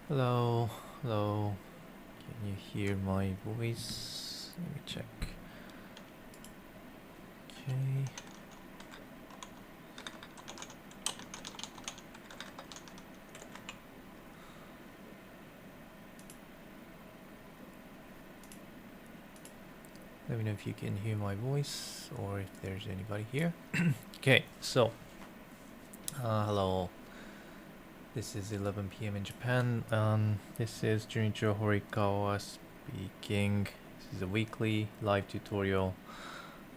Hello, hello. Can you hear my voice? Let me check. Okay. Let me know if you can hear my voice or if there's anybody here. Okay, so hello. This is 11 p.m. in Japan. This is Junichiro Horikawa speaking. This is a weekly live tutorial.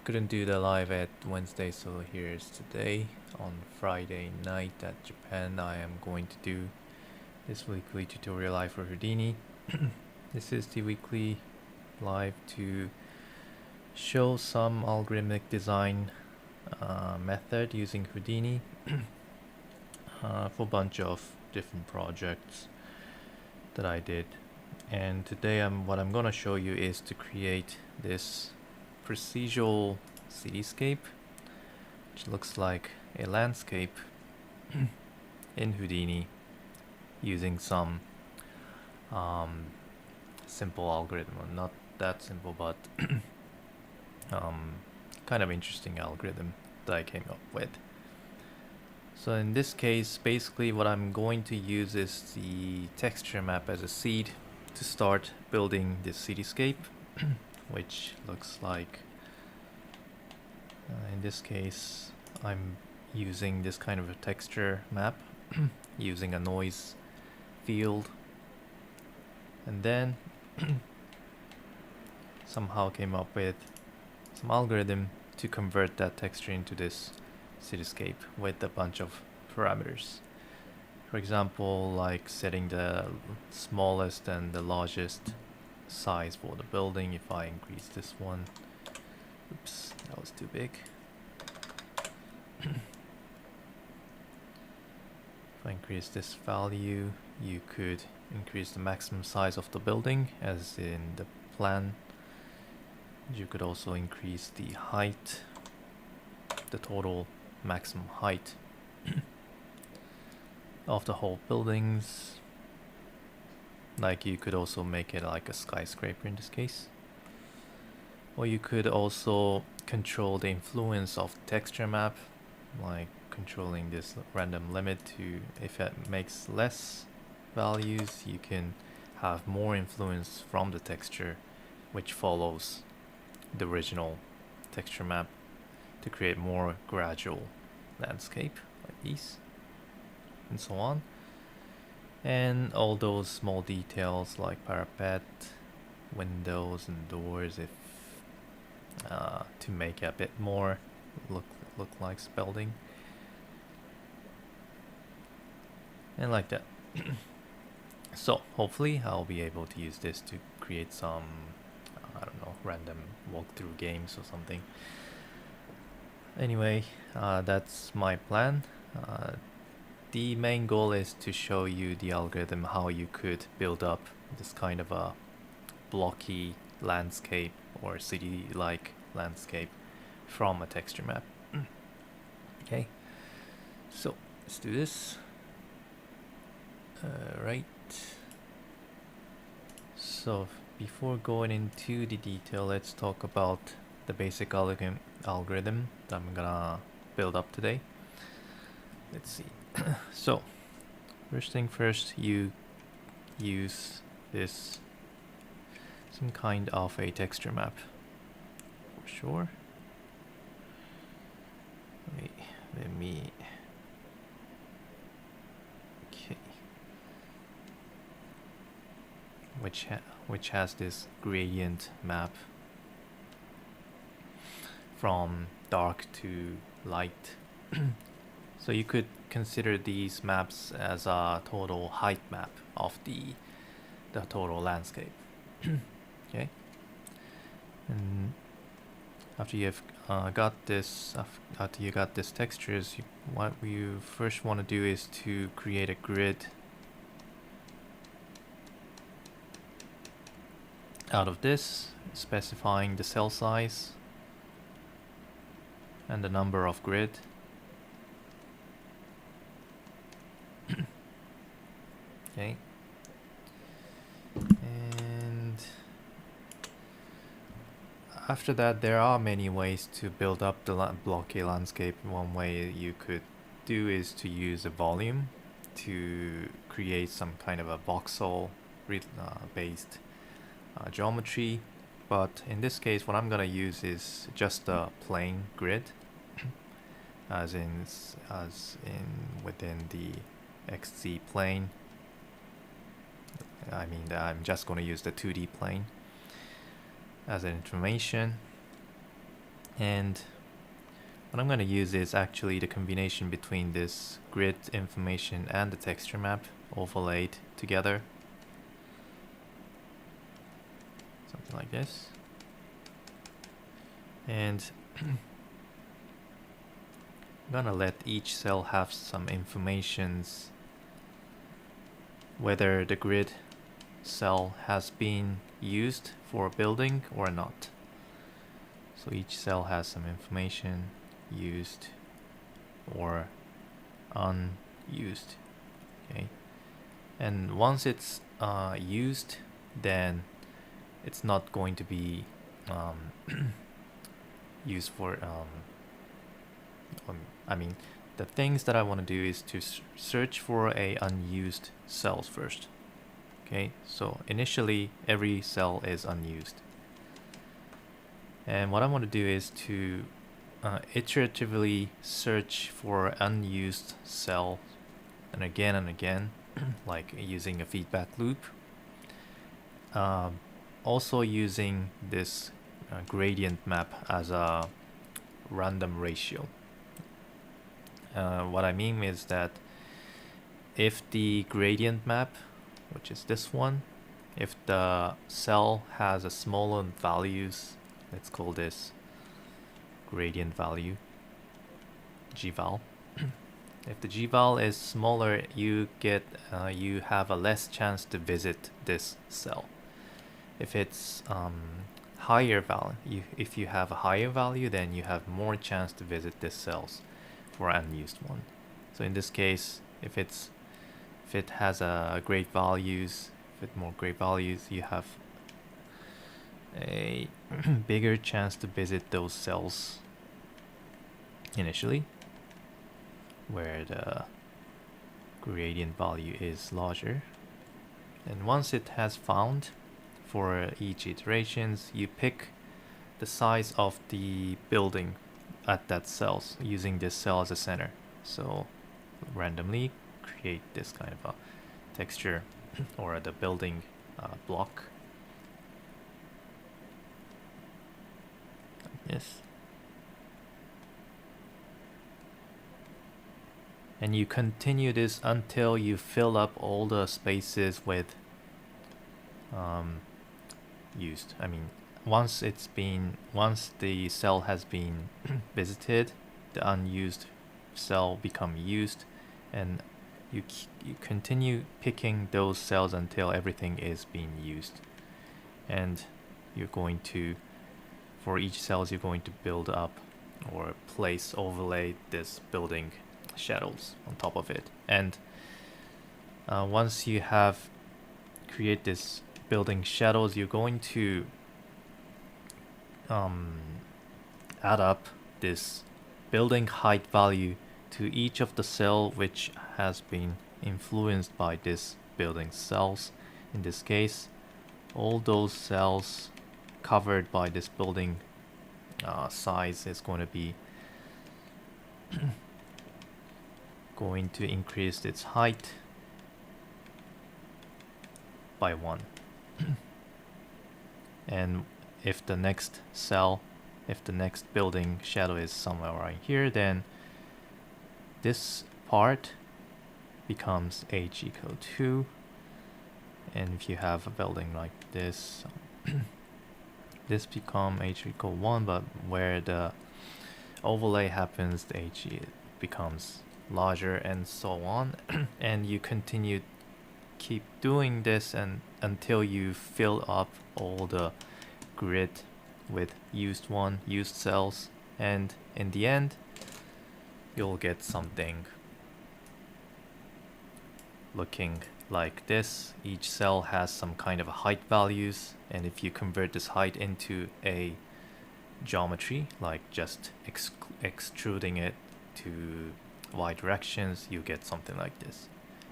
Couldn't do the live at Wednesday, so here's today. On Friday night at Japan, I am going to do this weekly tutorial live for Houdini. This is the weekly live to show some algorithmic design method using Houdini for a bunch of different projects that I did. And today what I'm gonna show you is to create this procedural cityscape, which looks like a landscape in Houdini using some simple algorithm. Well, not that simple, but kind of interesting algorithm that I came up with. So in this case, basically what I'm going to use is the texture map as a seed to start building this cityscape, which looks like, in this case, I'm using this kind of a texture map using a noise field, and then somehow came up with some algorithm to convert that texture into this cityscape with a bunch of parameters. For example, like setting the smallest and the largest size for the building. If I increase this one, oops, that was too big. If I increase this value, you could increase the maximum size of the building as in the plan. You could also increase the height, the total maximum height of the whole buildings. Like you could also make it like a skyscraper in this case. Or you could also control the influence of the texture map, like controlling this random limit to, if it makes less values, you can have more influence from the texture which follows the original texture map to create more gradual landscape like these and so on. And all those small details like parapet, windows and doors, if to make it a bit more look like building, and like that. So hopefully I'll be able to use this to create some, I don't know, random walkthrough games or something. Anyway, that's my plan. The main goal is to show you the algorithm how you could build up this kind of a blocky landscape or city-like landscape from a texture map. Okay, so let's do this. Right. So before going into the detail, let's talk about the basic algorithm that I'm gonna build up today. Let's see. So first thing first, you use this some kind of a texture map for sure. Wait, let me. Okay. Which has this gradient map from dark to light. So you could consider these maps as a total height map of the total landscape. Okay, and after you've got this, after you got this textures, what you first want to do is to create a grid out of this, specifying the cell size and the number of grid. Okay, after that, there are many ways to build up the blocky landscape. One way you could do is to use a volume to create some kind of a voxel based geometry. But in this case, what I'm gonna use is just a plain grid, as in within the XZ plane. I mean, I'm just gonna use the 2D plane as an information, and what I'm going to use is actually the combination between this grid information and the texture map overlaid together, something like this. And I'm going to let each cell have some informations, whether the grid cell has been used for building or not. So each cell has some information, used or unused. Okay, and once it's used, then it's not going to be used for I mean, the things that I want to do is to search for a unused cells first. Okay, so initially every cell is unused, and what I want to do is to iteratively search for unused cell and again like using a feedback loop, also using this gradient map as a random ratio. What I mean is that if the gradient map, which is this one, if the cell has a smaller values, let's call this gradient value, gval. If the gval is smaller, you get you have a less chance to visit this cell. If it's higher value, if you have a higher value, then you have more chance to visit this cells for unused one. So in this case, if it has a great values, with more great values, you have a bigger chance to visit those cells initially, where the gradient value is larger. And once it has found, for each iterations, you pick the size of the building at that cells using this cell as a center. So randomly create this kind of a texture or the building block like this, and you continue this until you fill up all the spaces with used. I mean, once the cell has been visited, the unused cell become used, and you continue picking those cells until everything is being used. And you're going to, for each cells, you're going to build up or overlay this building shadows on top of it. And once you have create this building shadows, you're going to add up this building height value to each of the cell which has been influenced by this building cells. In this case, all those cells covered by this building size is going to be going to increase its height by 1. And if the next building shadow is somewhere right here, then this part becomes h equal 2. And if you have a building like this, this become h equal 1, but where the overlay happens, the h becomes larger, and so on. And you keep doing this and until you fill up all the grid with used cells, and in the end you'll get something looking like this. Each cell has some kind of height values, and if you convert this height into a geometry, like just extruding it to y directions, you get something like this.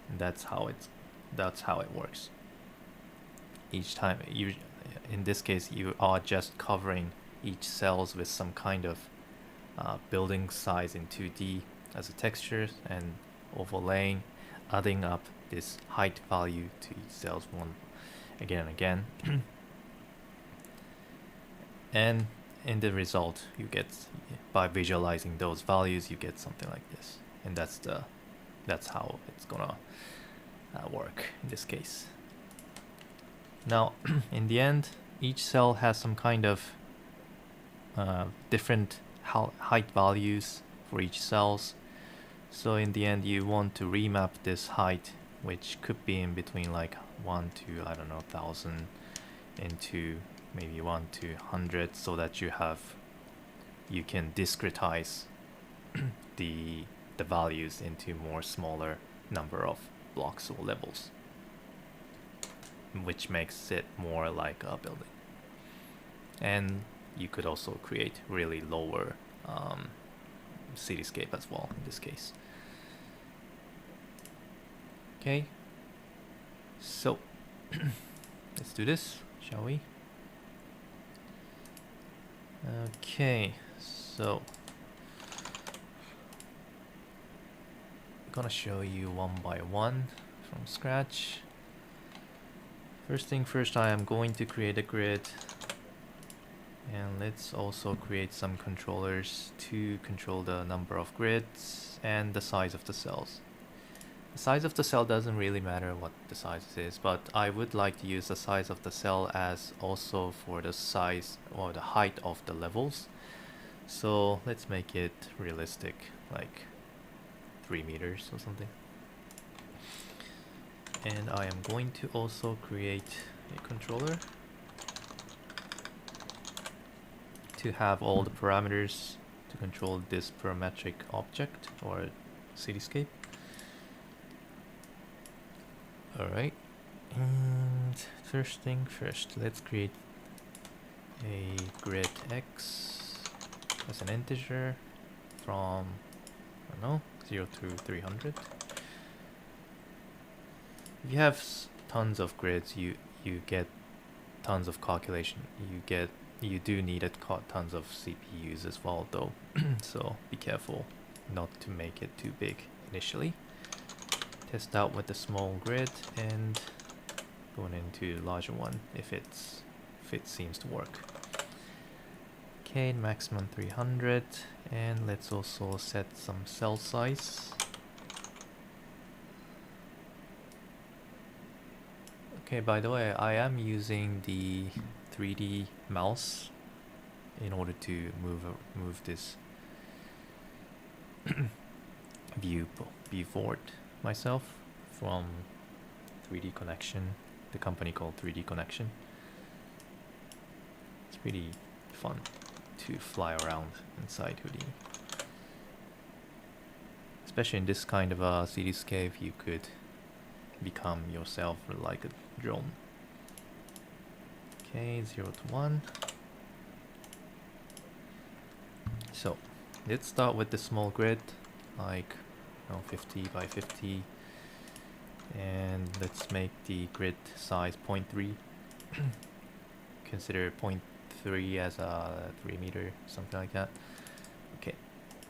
And that's how it works. Each time in this case, you are just covering each cells with some kind of building size in 2D as a texture and overlaying, adding up this height value to each cells one again and again. And in the result, you get, by visualizing those values, you get something like this. And that's how it's gonna work in this case. Now, in the end, each cell has some kind of different height values for each cells. So in the end, you want to remap this height, which could be in between like 1 to, I don't know, 1,000 into maybe 1 to 100, so that you can discretize the values into more smaller number of blocks or levels, which makes it more like a building. And you could also create really lower cityscape as well in this case. Okay, so let's do this, shall we? Okay, so I'm gonna show you one by one from scratch. First thing first, I am going to create a grid, and let's also create some controllers to control the number of grids and the size of the cells. The size of the cell doesn't really matter what the size is, but I would like to use the size of the cell as also for the size or the height of the levels. So let's make it realistic, like 3 meters or something. And I am going to also create a controller to have all the parameters to control this parametric object or cityscape. Alright, and first thing first, let's create a grid x as an integer from, I don't know, 0 to 300. If you have tons of grids, you get tons of calculation. You do need tons of CPUs as well though, so be careful not to make it too big initially. Test out with the small grid and going into larger one if it seems to work. Okay, maximum 300, and let's also set some cell size. Okay, by the way, I am using the 3D mouse in order to move this view forward myself from 3D Connection, the company called 3D Connection. It's pretty fun to fly around inside Houdini. Especially in this kind of a cityscape, you could become yourself like a drone. Okay, 0 to 1. So let's start with the small grid, like 50 by 50, and let's make the grid size 0.3. Consider 0.3 as a 3 meter, something like that. Okay,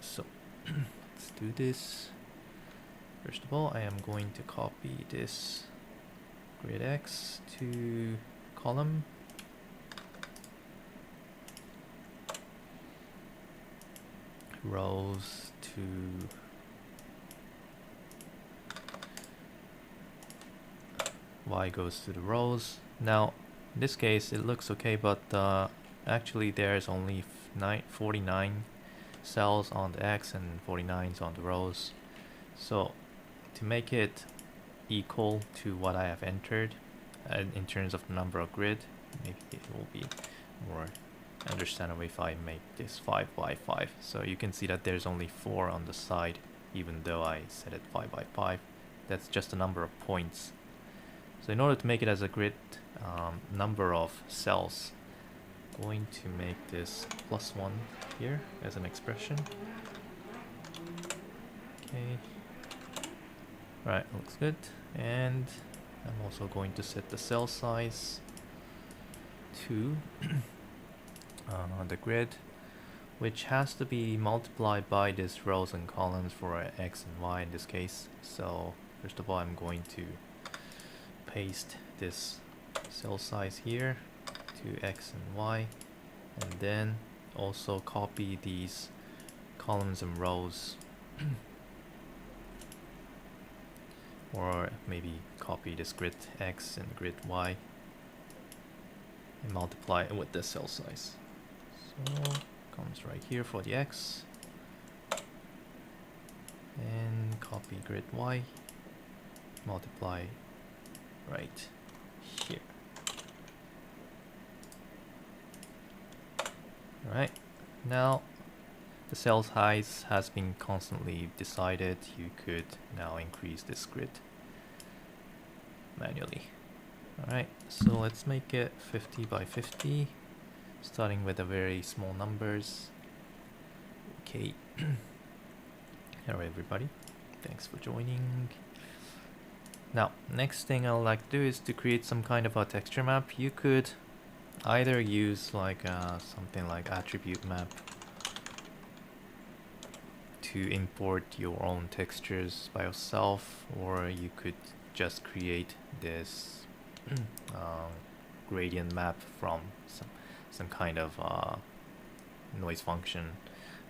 so let's do this. First of all, I am going to copy this grid X to column. Rows to Y goes to the rows. Now, in this case, it looks okay, but actually there's only 49 cells on the X and 49s on the rows. So, to make it equal to what I have entered in terms of the number of grid, maybe it will be more understandable if I make this 5 by 5. So you can see that there's only 4 on the side, even though I set it 5 by 5. That's just the number of points. So in order to make it as a grid, number of cells going to make this +1 here as an expression. Okay. Right, looks good. And I'm also going to set the cell size to the grid, which has to be multiplied by this rows and columns for x and y in this case. So first of all, I'm going to paste this cell size here to x and y, and then also copy these columns and rows or maybe copy this grid x and grid y and multiply it with the cell size. So comes right here for the x, and copy grid y, multiply right here. Alright, now the cell size has been constantly decided. You could now increase this grid manually. Alright, so let's make it 50 by 50, starting with the very small numbers. Okay. Hello everybody, thanks for joining. Now, next thing I would like to do is to create some kind of a texture map. You could either use like something like attribute map to import your own textures by yourself, or you could just create this gradient map from some kind of noise function.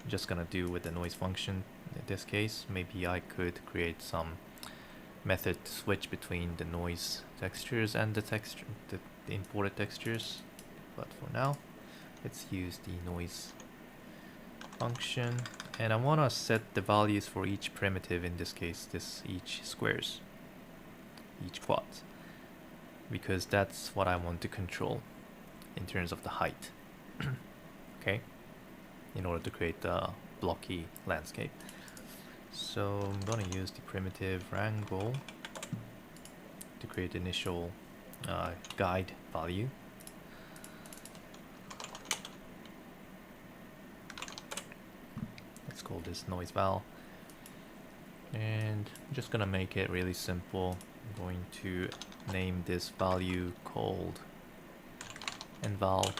I'm just gonna do with the noise function in this case. Maybe I could create some method to switch between the noise textures and the imported textures, but for now let's use the noise function, and I want to set the values for each primitive, in this case each squares, each quads, because that's what I want to control in terms of the height. Okay, in order to create a blocky landscape. So I'm gonna use the primitive wrangle to create the initial guide value. Let's call this noise val, and I'm just gonna make it really simple. I'm going to name this value called nval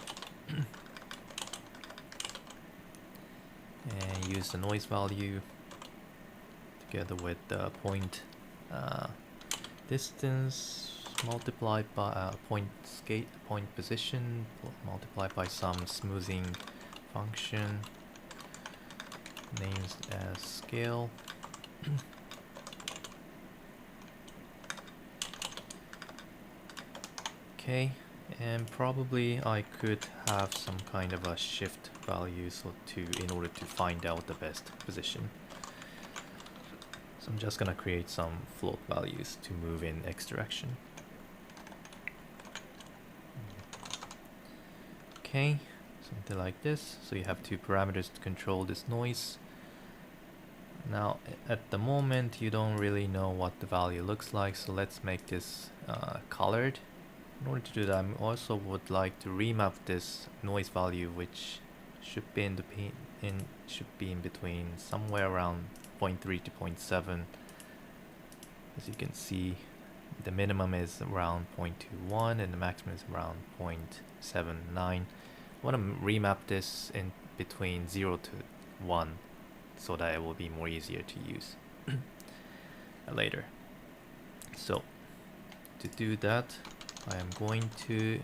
and use the noise value together with the point distance multiplied by point position multiplied by some smoothing function named as scale. Okay, and probably I could have some kind of a shift value in order to find out the best position. So I'm just gonna create some float values to move in X direction. Okay, something like this. So you have two parameters to control this noise. Now at the moment you don't really know what the value looks like, so let's make this colored. In order to do that, I also would like to remap this noise value, which should be in between somewhere around 0.3 to 0.7. As you can see, the minimum is around 0.21 and the maximum is around 0.79. I want to remap this in between 0 to 1 so that it will be more easier to use later. So to do that, I am going to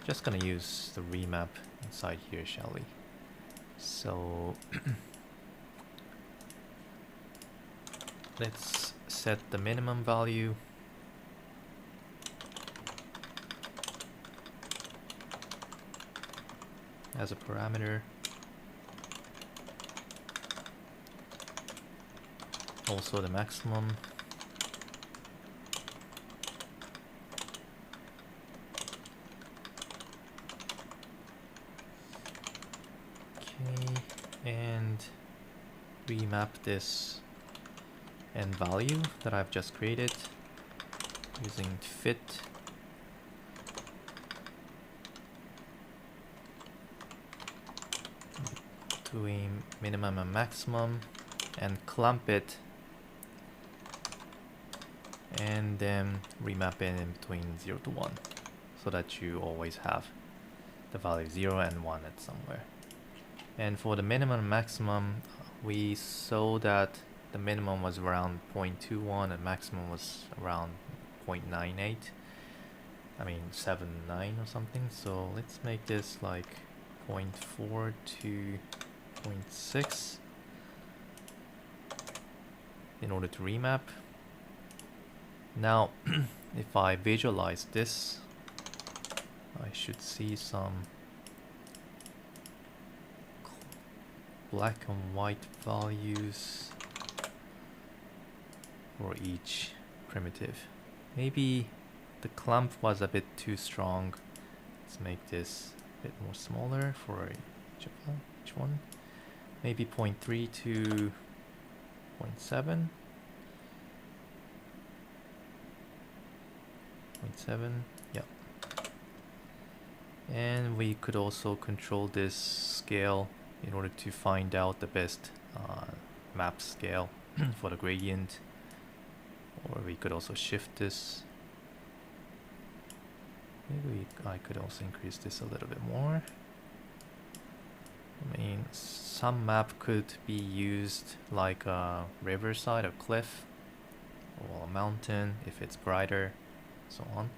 just gonna use the remap inside here, shall we? So let's set the minimum value as a parameter. Also the maximum. Okay, and remap this and value that I've just created using fit between minimum and maximum and clump it, and then remap it in between 0 to 1 so that you always have the value 0 and 1 at somewhere. And for the minimum and maximum, we saw that the minimum was around 0.21 and maximum was around 0.98. I mean 79 or something. So let's make this like 0.4 to 0.6 in order to remap. Now if I visualize this, I should see some black and white values for each primitive. Maybe the clump was a bit too strong. Let's make this a bit more smaller for each one. Maybe 0.3 to 0.7. 0.7, yeah. And we could also control this scale in order to find out the best map scale for the gradient. Or we could also shift this. Maybe I could also increase this a little bit more. I mean, some map could be used like a riverside or cliff or a mountain if it's brighter, so on.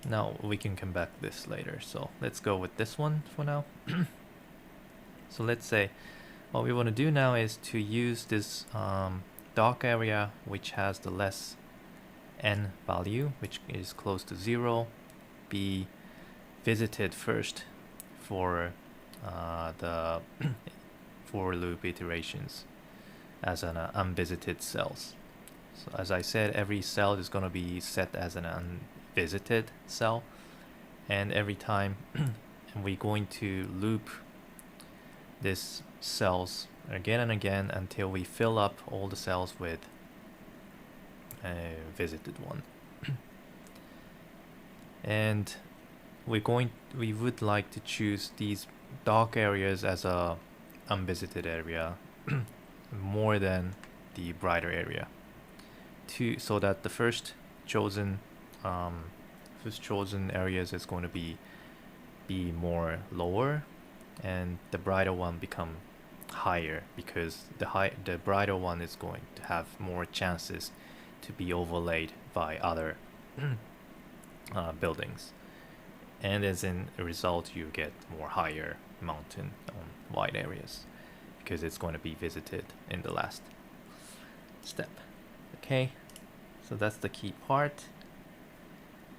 Now we can come back to this later, so let's go with this one for now. So let's say what we want to do now is to use this dark area which has the less n value, which is close to 0, be visited first for the for loop iterations as an unvisited cells. So as I said, every cell is going to be set as an unvisited cell, and every time we're going to loop this cells again and again until we fill up all the cells with a visited one. And we would like to choose these dark areas as a unvisited area more than the brighter area, so that the first chosen areas is going to be more lower, and the brighter one become higher, because the brighter one is going to have more chances to be overlaid by other buildings, and as in a result you get more higher mountain wide areas because it's going to be visited in the last step. Okay, so that's the key part.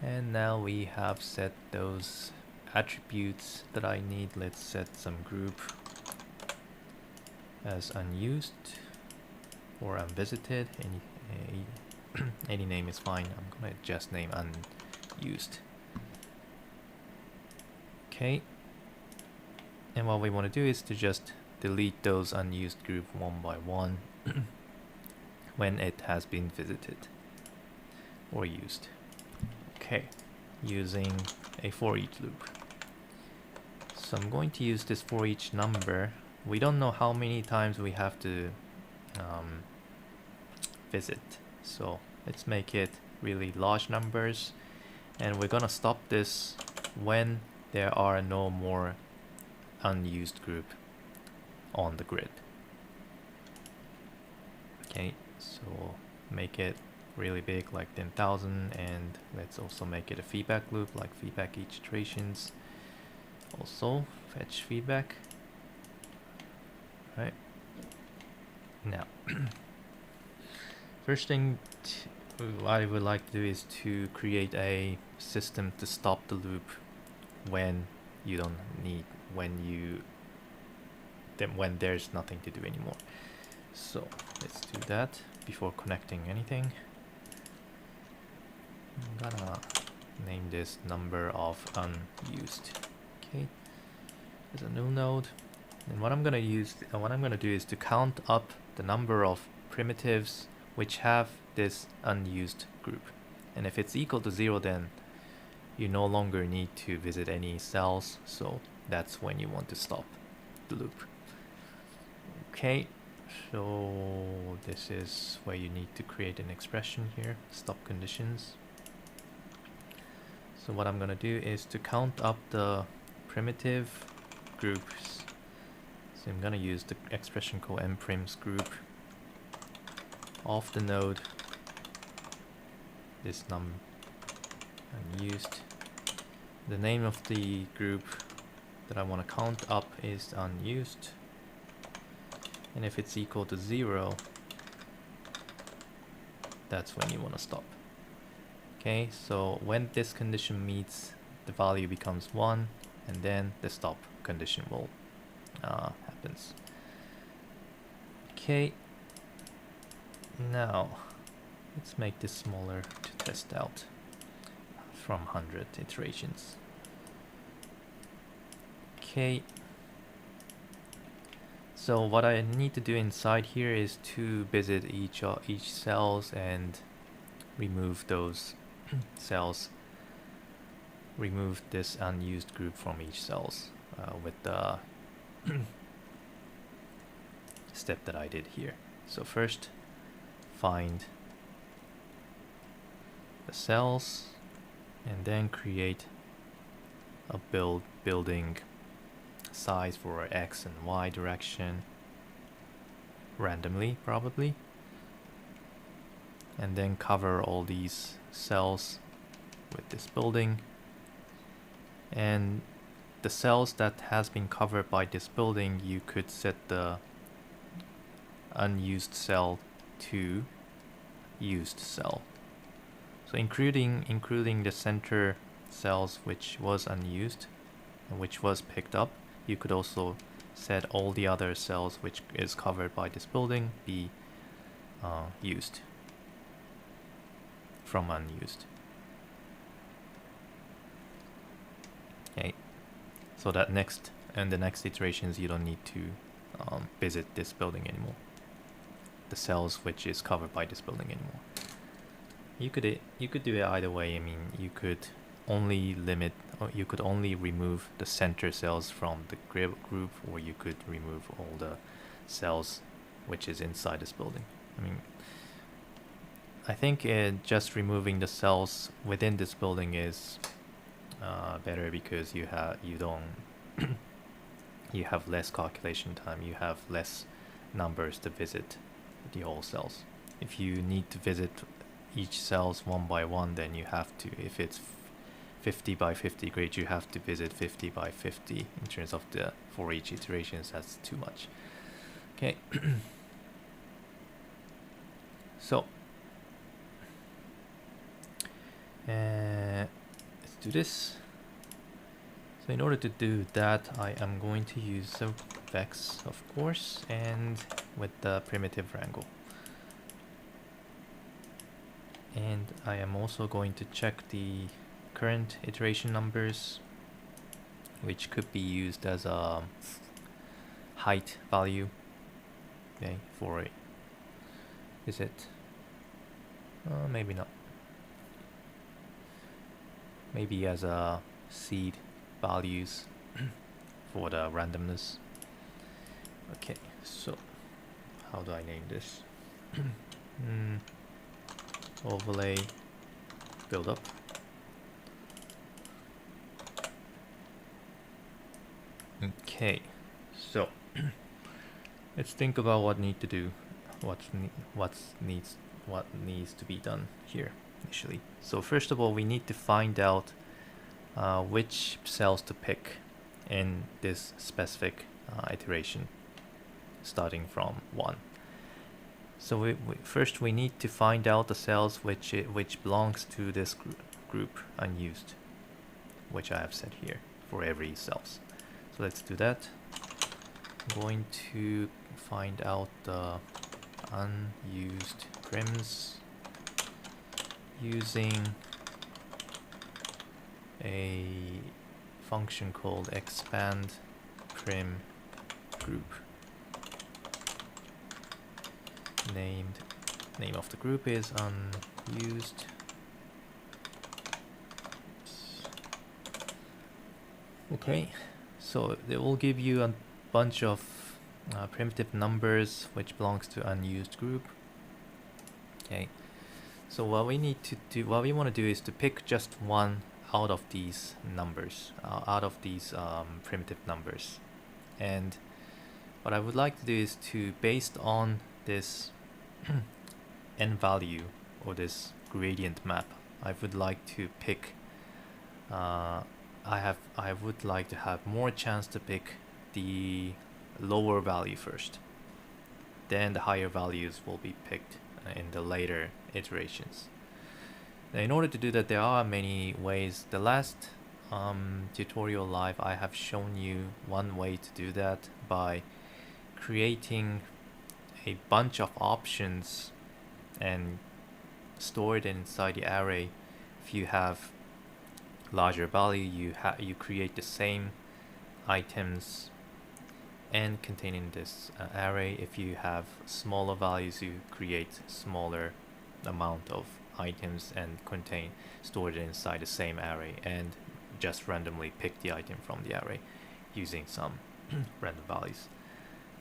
And now we have set those attributes that I need. Let's set some group as unused or unvisited. Any name is fine. I'm gonna just name unused. Okay, and what we want to do is to just delete those unused group one by one when it has been visited or used. Okay, using a for each loop. So I'm going to use this for each number. We don't know how many times we have to visit, so let's make it really large numbers, and we're gonna stop this when there are no more unused group on the grid. Okay, so make it really big, like 10,000, and let's also make it a feedback loop, like feedback each iterations. Also fetch feedback. Right now, first thing what I would like to do is to create a system to stop the loop when you don't need, when there's nothing to do anymore. So let's do that before connecting anything. I'm gonna name this number of unused. Okay, there's a new node, and what I'm gonna do is to count up the number of primitives which have this unused group, and if it's equal to 0, then you no longer need to visit any cells. So that's when you want to stop the loop. Okay, so this is where you need to create an expression here, stop conditions. So what I'm gonna do is to count up the primitive groups. So I'm gonna use the expression called mprims group of the node, this num unused. The name of the group that I want to count up is unused, and if it's equal to 0, that's when you want to stop. Okay, so when this condition meets, the value becomes 1, and then the stop condition will happens. Okay, now let's make this smaller to test out from 100 iterations. Okay, so what I need to do inside here is to visit each cells and remove those cells, remove this unused group from each cells with the step that I did here. So first find the cells and then create a building size for X and Y direction randomly probably, and then cover all these cells with this building, and the cells that has been covered by this building you could set the unused cell to used cell. So including the center cells which was unused and which was picked up, you could also set all the other cells which is covered by this building be used from unused. Okay, so that the next iterations you don't need to visit this building anymore, the cells which is covered by this building anymore. You could do it either way. I mean, you could only limit, or you could only remove the center cells from the group, or you could remove all the cells which is inside this building. I mean, I think just removing the cells within this building is better, because you have less calculation time, you have less numbers to visit the whole cells. If you need to visit each cells one by one, then you have to, if it's 50 by 50 grid, you have to visit 50 by 50 in terms of the for each iterations. That's too much. Okay. So let's do this. So in order to do that, I am going to use the vex, of course, and with the primitive wrangle. And I am also going to check the current iteration numbers, which could be used as a height value. Okay, for it. Is it? Maybe not. Maybe as a seed values for the randomness. Okay, so how do I name this? Overlay build up. Okay, so let's think about what need to do, what needs to be done here initially. So first of all, we need to find out which cells to pick in this specific iteration, starting from 1. So first we need to find out the cells which belongs to this group unused, which I have set here for every cells. So let's do that. I'm going to find out the unused prims using a function called expand prim group. Name of the group is unused. Okay, So it will give you a bunch of primitive numbers which belongs to unused group. Okay, so what we want to do is to pick just one out of these numbers, out of these primitive numbers. And what I would like to do is to, based on this n value or this gradient map, I would like to pick I would like to have more chance to pick the lower value first. Then the higher values will be picked in the later iterations. Now, in order to do that, there are many ways. The last tutorial live, I have shown you one way to do that by creating a bunch of options and store it inside the array. If you have larger value, you create the same items and containing this array. If you have smaller values, you create smaller amount of items and store it inside the same array and just randomly pick the item from the array using some random values.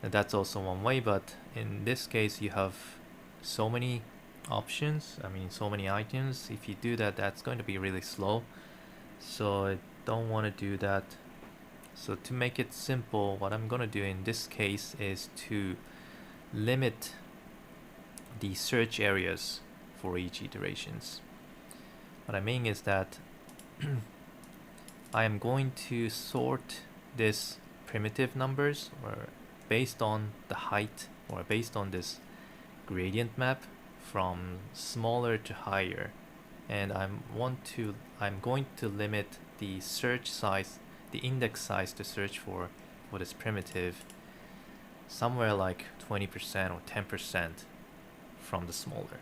And that's also one way, but in this case you have so many options, so many items. If you do that, that's going to be really slow, so I don't want to do that. So to make it simple, what I'm going to do in this case is to limit the search areas for each iterations. What I mean is that I am going to sort this primitive numbers or based on the height or based on this gradient map from smaller to higher, and I'm going to limit the search size, the index size to search for this primitive somewhere like 20% or 10% from the smaller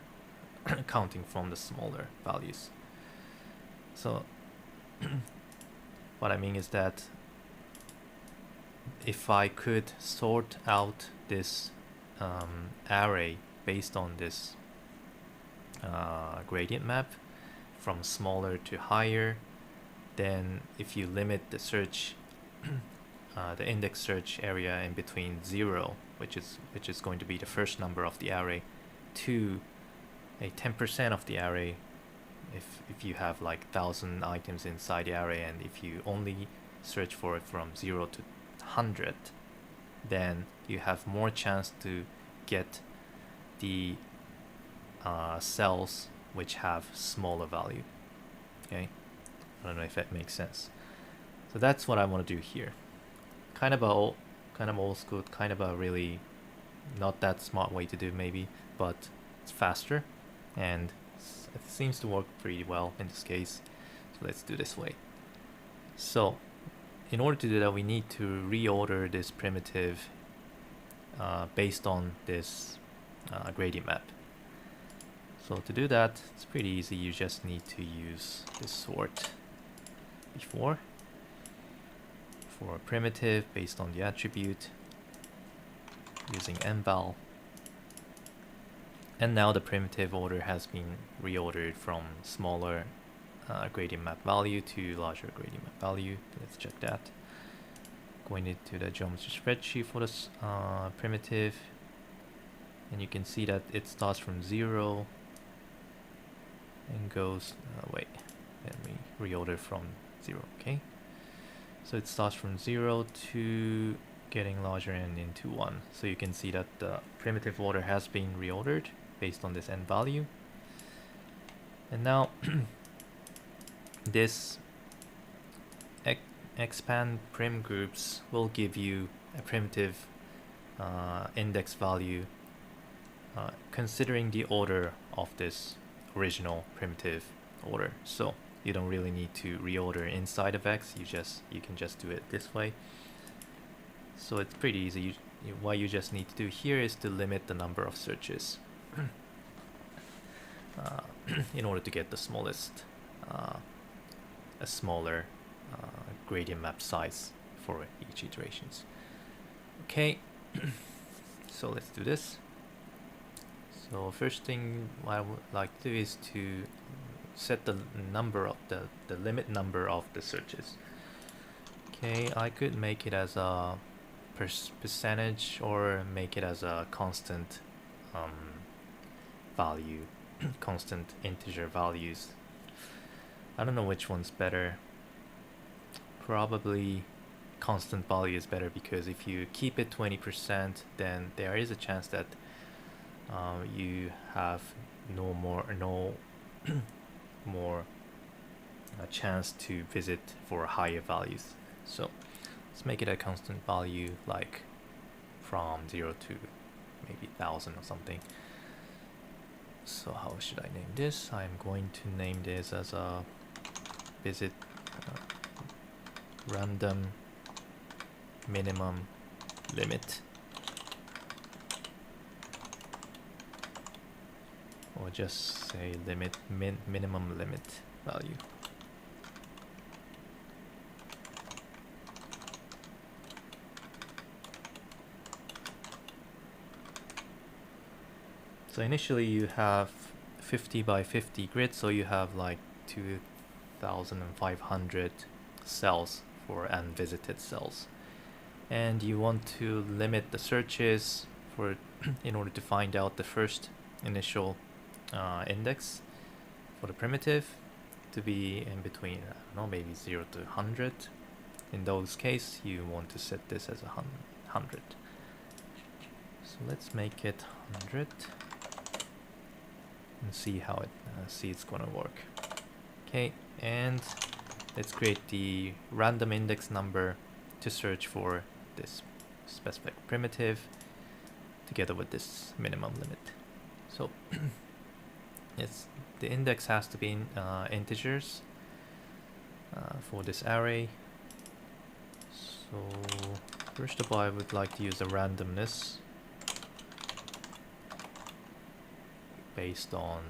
counting from the smaller values. So what I mean is that if I could sort out this array based on this gradient map from smaller to higher, then if you limit the search the index search area in between 0, which is going to be the first number of the array, to a 10% of the array, if you have like 1,000 items inside the array, and if you only search for it from 0 to 100, then you have more chance to get the cells which have smaller value. Okay, I don't know if that makes sense. So that's what I want to do here. Kind of old school, kind of a really not that smart way to do maybe, but it's faster and it seems to work pretty well in this case. So let's do this way. So in order to do that, we need to reorder this primitive based on this gradient map. So to do that, it's pretty easy. You just need to use this sort before for a primitive based on the attribute using mval. And now the primitive order has been reordered from smaller gradient map value to larger gradient map value. Let's check that. Going into the geometry spreadsheet for this primitive, and you can see that it starts from 0 and goes let me reorder from 0. Okay, so it starts from 0 to getting larger and into 1. So you can see that the primitive order has been reordered based on this n value. And now this expand prim groups will give you a primitive index value considering the order of this original primitive order. So you don't really need to reorder inside of X, you can just do it this way. So it's pretty easy. What you just need to do here is to limit the number of searches in order to get the smallest a smaller gradient map size for each iterations. Okay, so let's do this. So first thing I would like to do is to set the number of the limit number of the searches. Okay, I could make it as a percentage or make it as a constant value, constant integer values. I don't know which one's better. Probably constant value is better, because if you keep it 20%, then there is a chance that you have no more a chance to visit for higher values. So let's make it a constant value, like from 0 to maybe 1000 or something. So how should I name this? I'm going to name this as a visit random minimum limit, or just say limit minimum limit value. So initially you have 50 by 50 grid, so you have like 2500 cells for unvisited cells, and you want to limit the searches for in order to find out the first initial index for the primitive to be in between, I don't know, maybe 0 to 100. In those cases you want to set this as 100. So let's make it 100 and see how it's gonna work. Okay, and let's create the random index number to search for this specific primitive together with this minimum limit. So yes, the index has to be in integers for this array. So first of all, I would like to use a randomness based on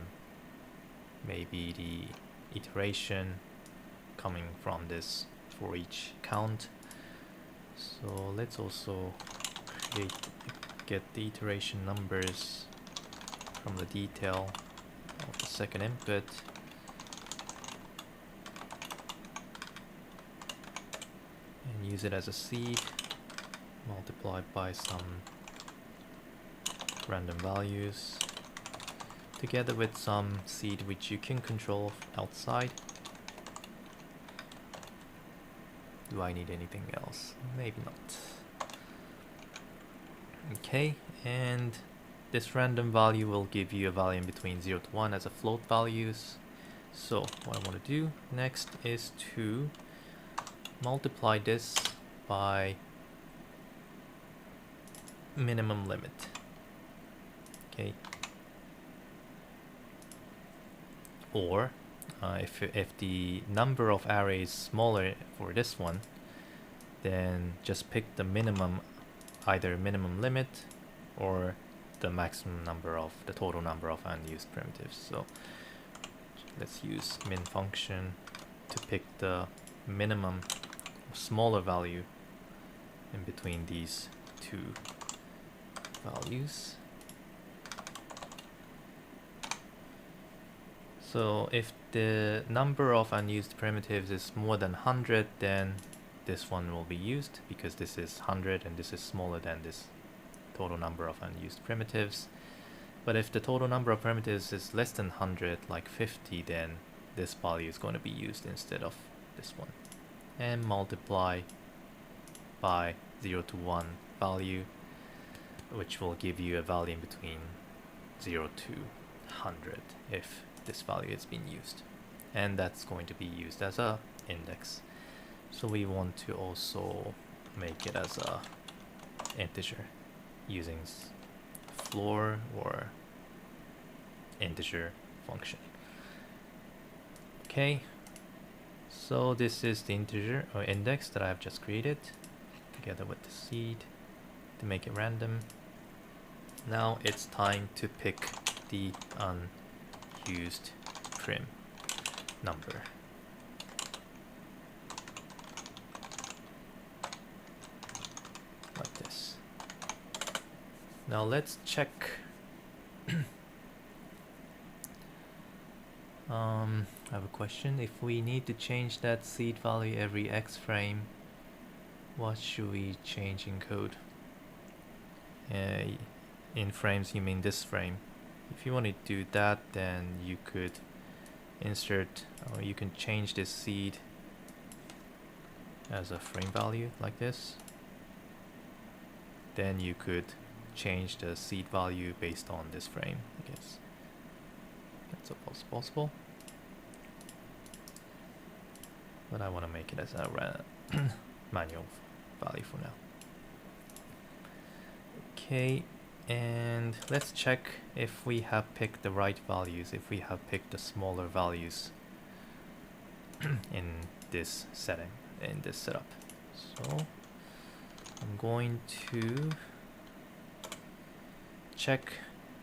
maybe the iteration coming from this for each count. So let's also get the iteration numbers from the detail of the second input, and use it as a seed multiplied by some random values together with some seed which you can control outside. Do I need anything else? Maybe not. Okay, and this random value will give you a value in between 0 to 1 as a float values. So what I want to do next is to multiply this by minimum limit. Okay. Or if the number of arrays is smaller for this one, then just pick the minimum, either minimum limit or the maximum number of the total number of unused primitives. So let's use min function to pick the minimum smaller value in between these two values. So if the number of unused primitives is more than 100, then this one will be used, because this is 100 and this is smaller than this total number of unused primitives. But if the total number of primitives is less than 100, like 50, then this value is going to be used instead of this one. And multiply by 0 to 1 value, which will give you a value in between 0 to 100 if this value has been used, and that's going to be used as a index. So we want to also make it as a integer using floor or integer function. Okay, so this is the integer or index that I've just created together with the seed to make it random. Now it's time to pick the unused prim number. Like this. Now let's check I have a question. If we need to change that seed value every X frame, What should we change in code? In frames, you mean this frame. If you want to do that, then you could insert, or you can change this seed as a frame value like this. Then you could change the seed value based on this frame, I guess. That's also possible. But I want to make it as a manual value for now. Okay, and let's check if we have picked the right values, if we have picked the smaller values in this setting, in this setup. So I'm going to check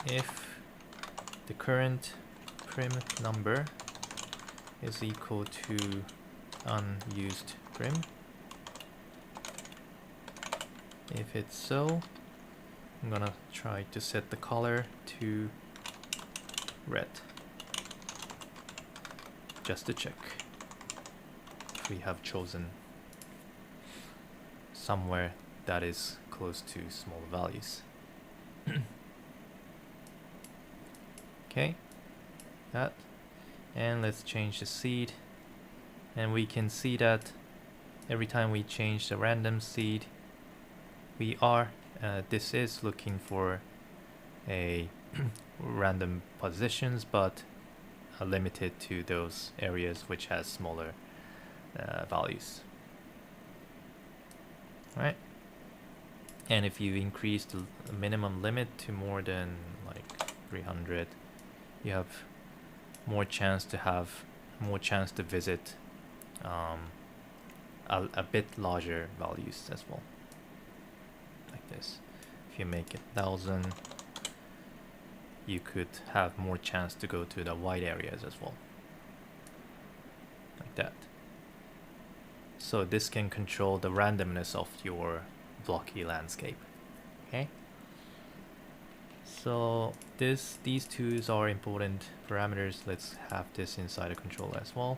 if the current prim number is equal to unused prim. If it's so, I'm gonna try to set the color to red, just to check if we have chosen somewhere that is close to small values. Okay, that, and let's change the seed, and we can see that every time we change the random seed, we are this is looking for a random positions, but limited to those areas which has smaller values. All right, and if you increase the minimum limit to more than like 300, you have more chance to visit a bit larger values as well, like this. If you make it 1000, you could have more chance to go to the wide areas as well, like that. So this can control the randomness of your blocky landscape. Okay, so these two are important parameters. Let's have this inside a controller as well.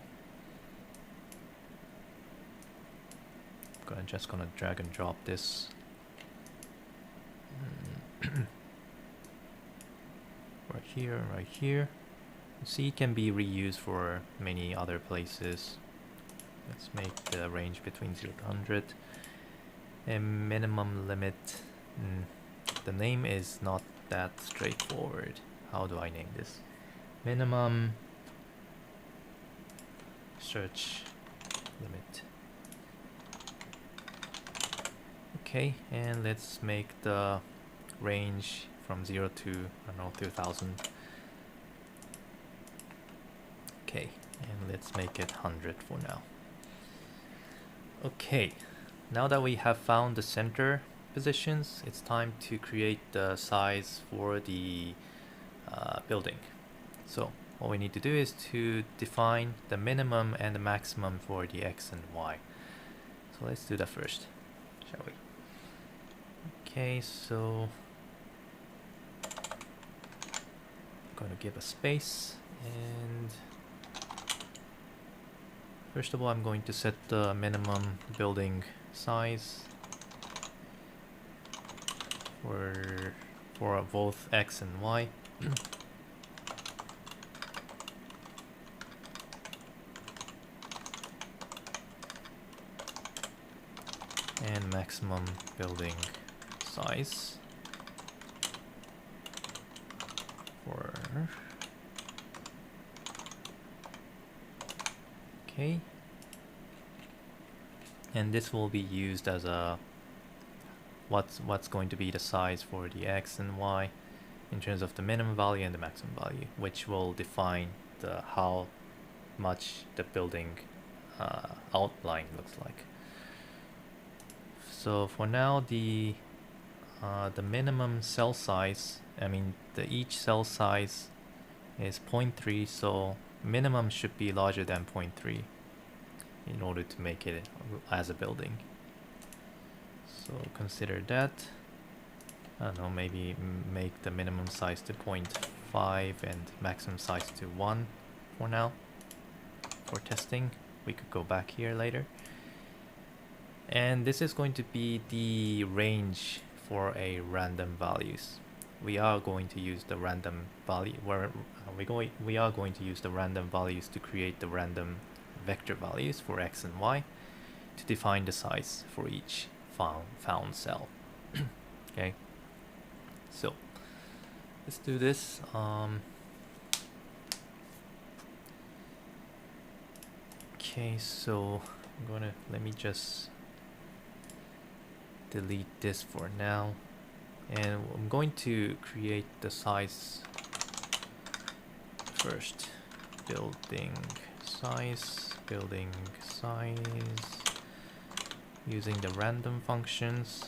Just gonna drag and drop this. Right here, right here. See, it can be reused for many other places. Let's make the range between 0 to 100. A minimum limit. The name is not that straightforward. How do I name this? Minimum search limit. Okay, and let's make the range from 0 to, I don't know, 2000. Okay, and let's make it 100 for now. Okay, now that we have found the center positions, it's time to create the size for the building. So what we need to do is to define the minimum and the maximum for the x and y. So let's do that first, shall we? Okay, so I'm going to give a space, and first of all I'm going to set the minimum building size for both x and y. And maximum building size for, okay, and this will be used as a what's going to be the size for the x and y in terms of the minimum value and the maximum value, which will define the how much the building outline looks like. So for now, the minimum cell size, I mean each cell size is 0.3, so minimum should be larger than 0.3 in order to make it as a building. So consider that. I don't know, maybe make the minimum size to 0.5 and maximum size to 1 for now for testing. We could go back here later. And this is going to be the range for a random values. We are going to use the random value where we are going to use the random values to create the random vector values for x and y to define the size for each found cell. Okay, so let's do this. Okay, so let me just delete this for now, and I'm going to create the size first. Building size using the random functions.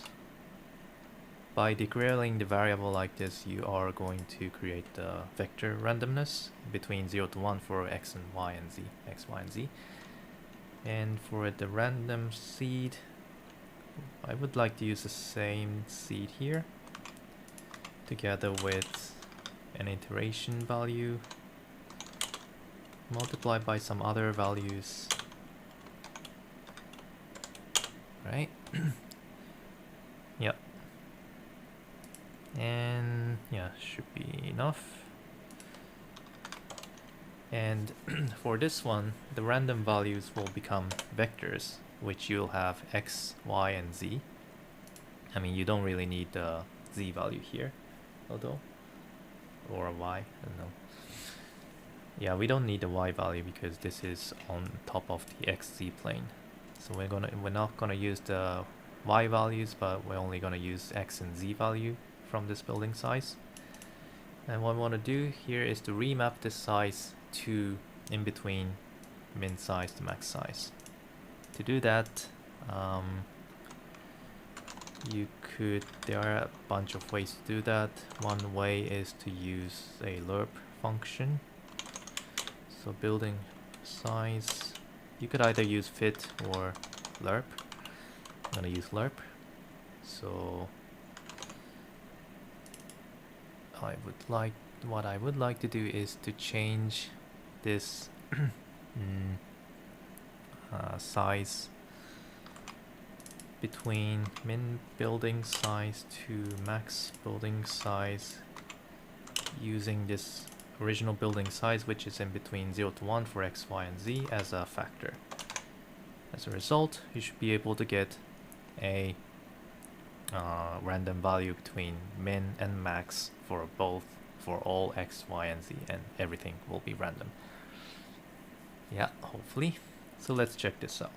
By declaring the variable like this, you are going to create the vector randomness between 0 to 1 for x and y and z, x, y, and z. And for the random seed, I would like to use the same seed here together with an iteration value multiplied by some other values, right? Yep. And yeah, should be enough. And for this one, the random values will become vectors, which you'll have x, y, and z. I mean, you don't really need the z value here, although, or a y, I don't know. Yeah, we don't need the y value because this is on top of the xz plane. So we're not gonna use the y values, but we're only gonna use x and z value from this building size. And what we want to do here is to remap this size to in between min size to max size. To do that, there are a bunch of ways to do that. One way is to use a lerp function. So building size, you could either use fit or lerp. I'm gonna use lerp. So what I would like to do is to change this size between min building size to max building size using this original building size, which is in between 0 to 1 for x, y, and z as a factor. As a result, you should be able to get a random value between min and max for all x, y, and z, and everything will be random. Yeah, hopefully. So let's check this out.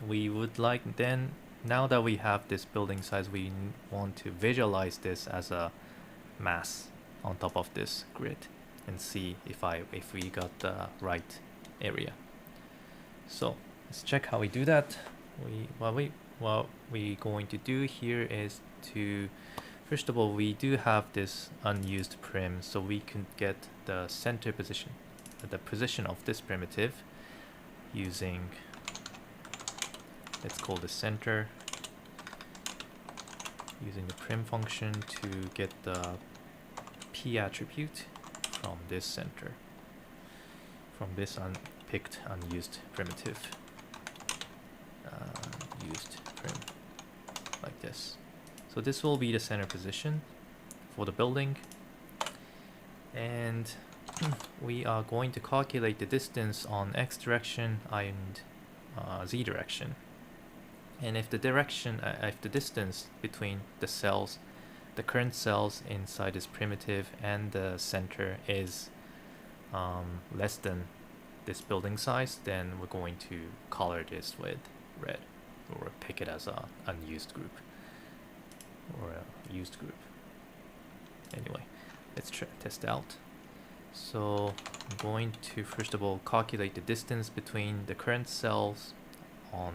We would like then, now that we have this building size, we want to visualize this as a mass on top of this grid and see if we got the right area. So let's check how we do that. What we're going to do here is to, first of all, we do have this unused prim, so we can get the center position, the position of this primitive using, let's call the center, using the prim function to get the p attribute from this center, from this unpicked unused primitive. Used prim, like this. So this will be the center position for the building, and we are going to calculate the distance on x direction and z direction. And if the distance between the cells, the current cells inside this primitive and the center is less than this building size, then we're going to color this with red, or pick it as a unused group or a used group. Anyway, let's test out. So I'm going to first of all calculate the distance between the current cells on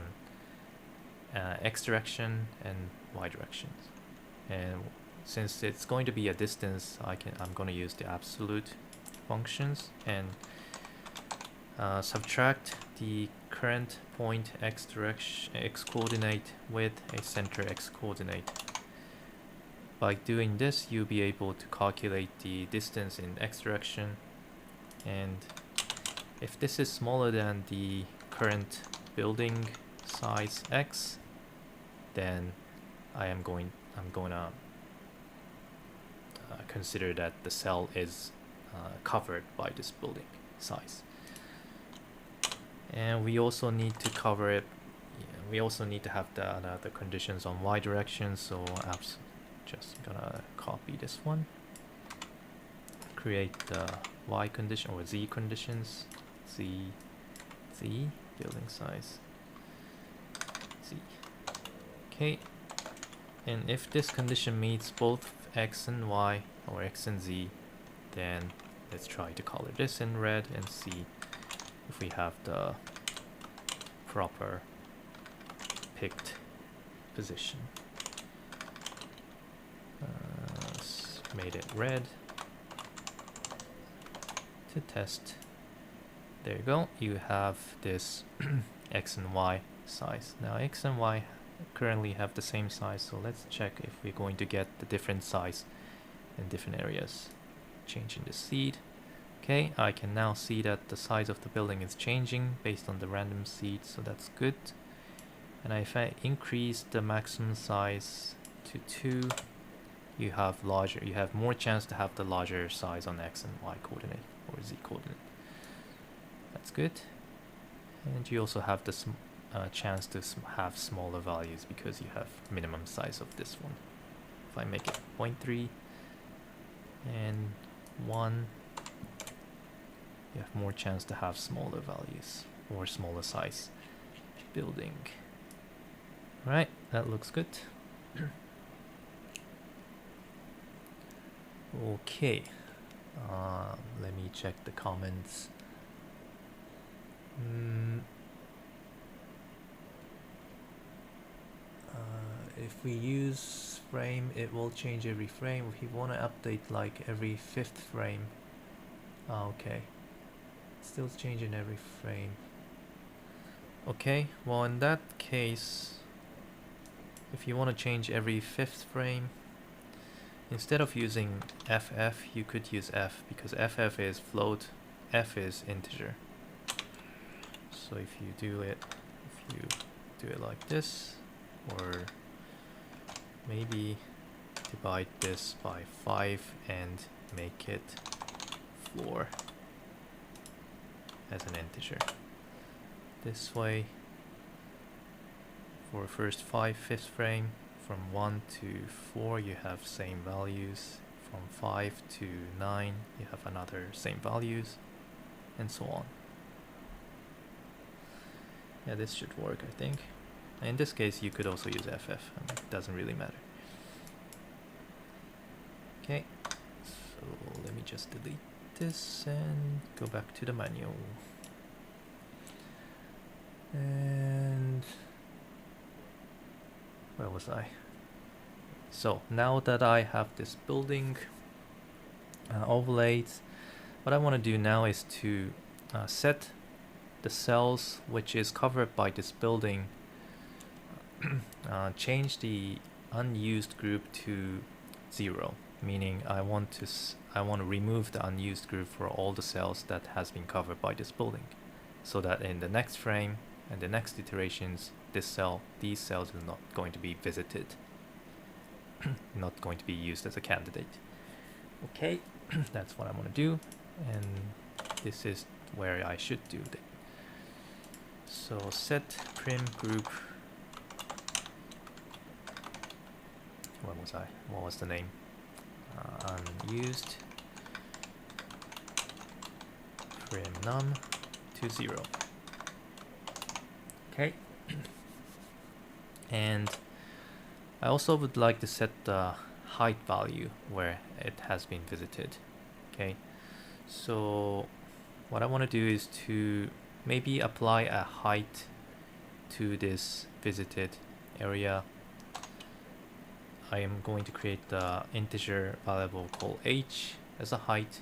x direction and y directions. And since it's going to be a distance, I'm going to use the absolute functions and subtract the current point x coordinate with a center x coordinate. By doing this, you'll be able to calculate the distance in x direction, and if this is smaller than the current building size X, then I'm gonna consider that the cell is covered by this building size. And we also need to cover it. We also need to have the conditions on Y direction, so I'm just gonna copy this one, create the Y condition or Z conditions, Z building size Z. Okay, and if this condition meets both X and Y or X and Z, then let's try to color this in red and see if we have the proper picked position. Made it red to test. There you go. You have this X and Y size. Now X and Y currently have the same size, so let's check if we're going to get the different size in different areas. Changing the seed. Okay, I can now see that the size of the building is changing based on the random seed, so that's good. And if I increase the maximum size to 2, you have more chance to have the larger size on X and Y coordinate or Z coordinate. That's good. And you also have the chance to have smaller values because you have minimum size of this one. If I make it 0.3 and 1, you have more chance to have smaller values or smaller size building. Right, that looks good. Okay, let me check the comments. If we use frame, it will change every frame. If you want to update like every 5th frame, okay, still changing every frame. Okay, well in that case, if you want to change every 5th frame, instead of using FF, you could use F, because FF is float, F is integer. So if you do it like this, or maybe divide this by 5 and make it floor as an integer. This way, for first 5th frame, from 1 to 4 you have same values, from 5 to 9 you have another same values, and so on. Yeah, this should work, I think. In this case you could also use FF, it doesn't really matter. Okay, so let me just delete this and go back to the manual. And where was I? So now that I have this building overlaid, what I want to do now is to set the cells which is covered by this building, change the unused group to 0, meaning I want to remove the unused group for all the cells that has been covered by this building, so that in the next frame and the next iterations, these cells are not going to be visited, not going to be used as a candidate. Okay, that's what I want to do, and this is where I should do that. So set prim group. What was the name? Unused prim num to 0. Okay. And I also would like to set the height value where it has been visited. Okay. So what I want to do is to maybe apply a height to this visited area. I am going to create the integer variable called h as a height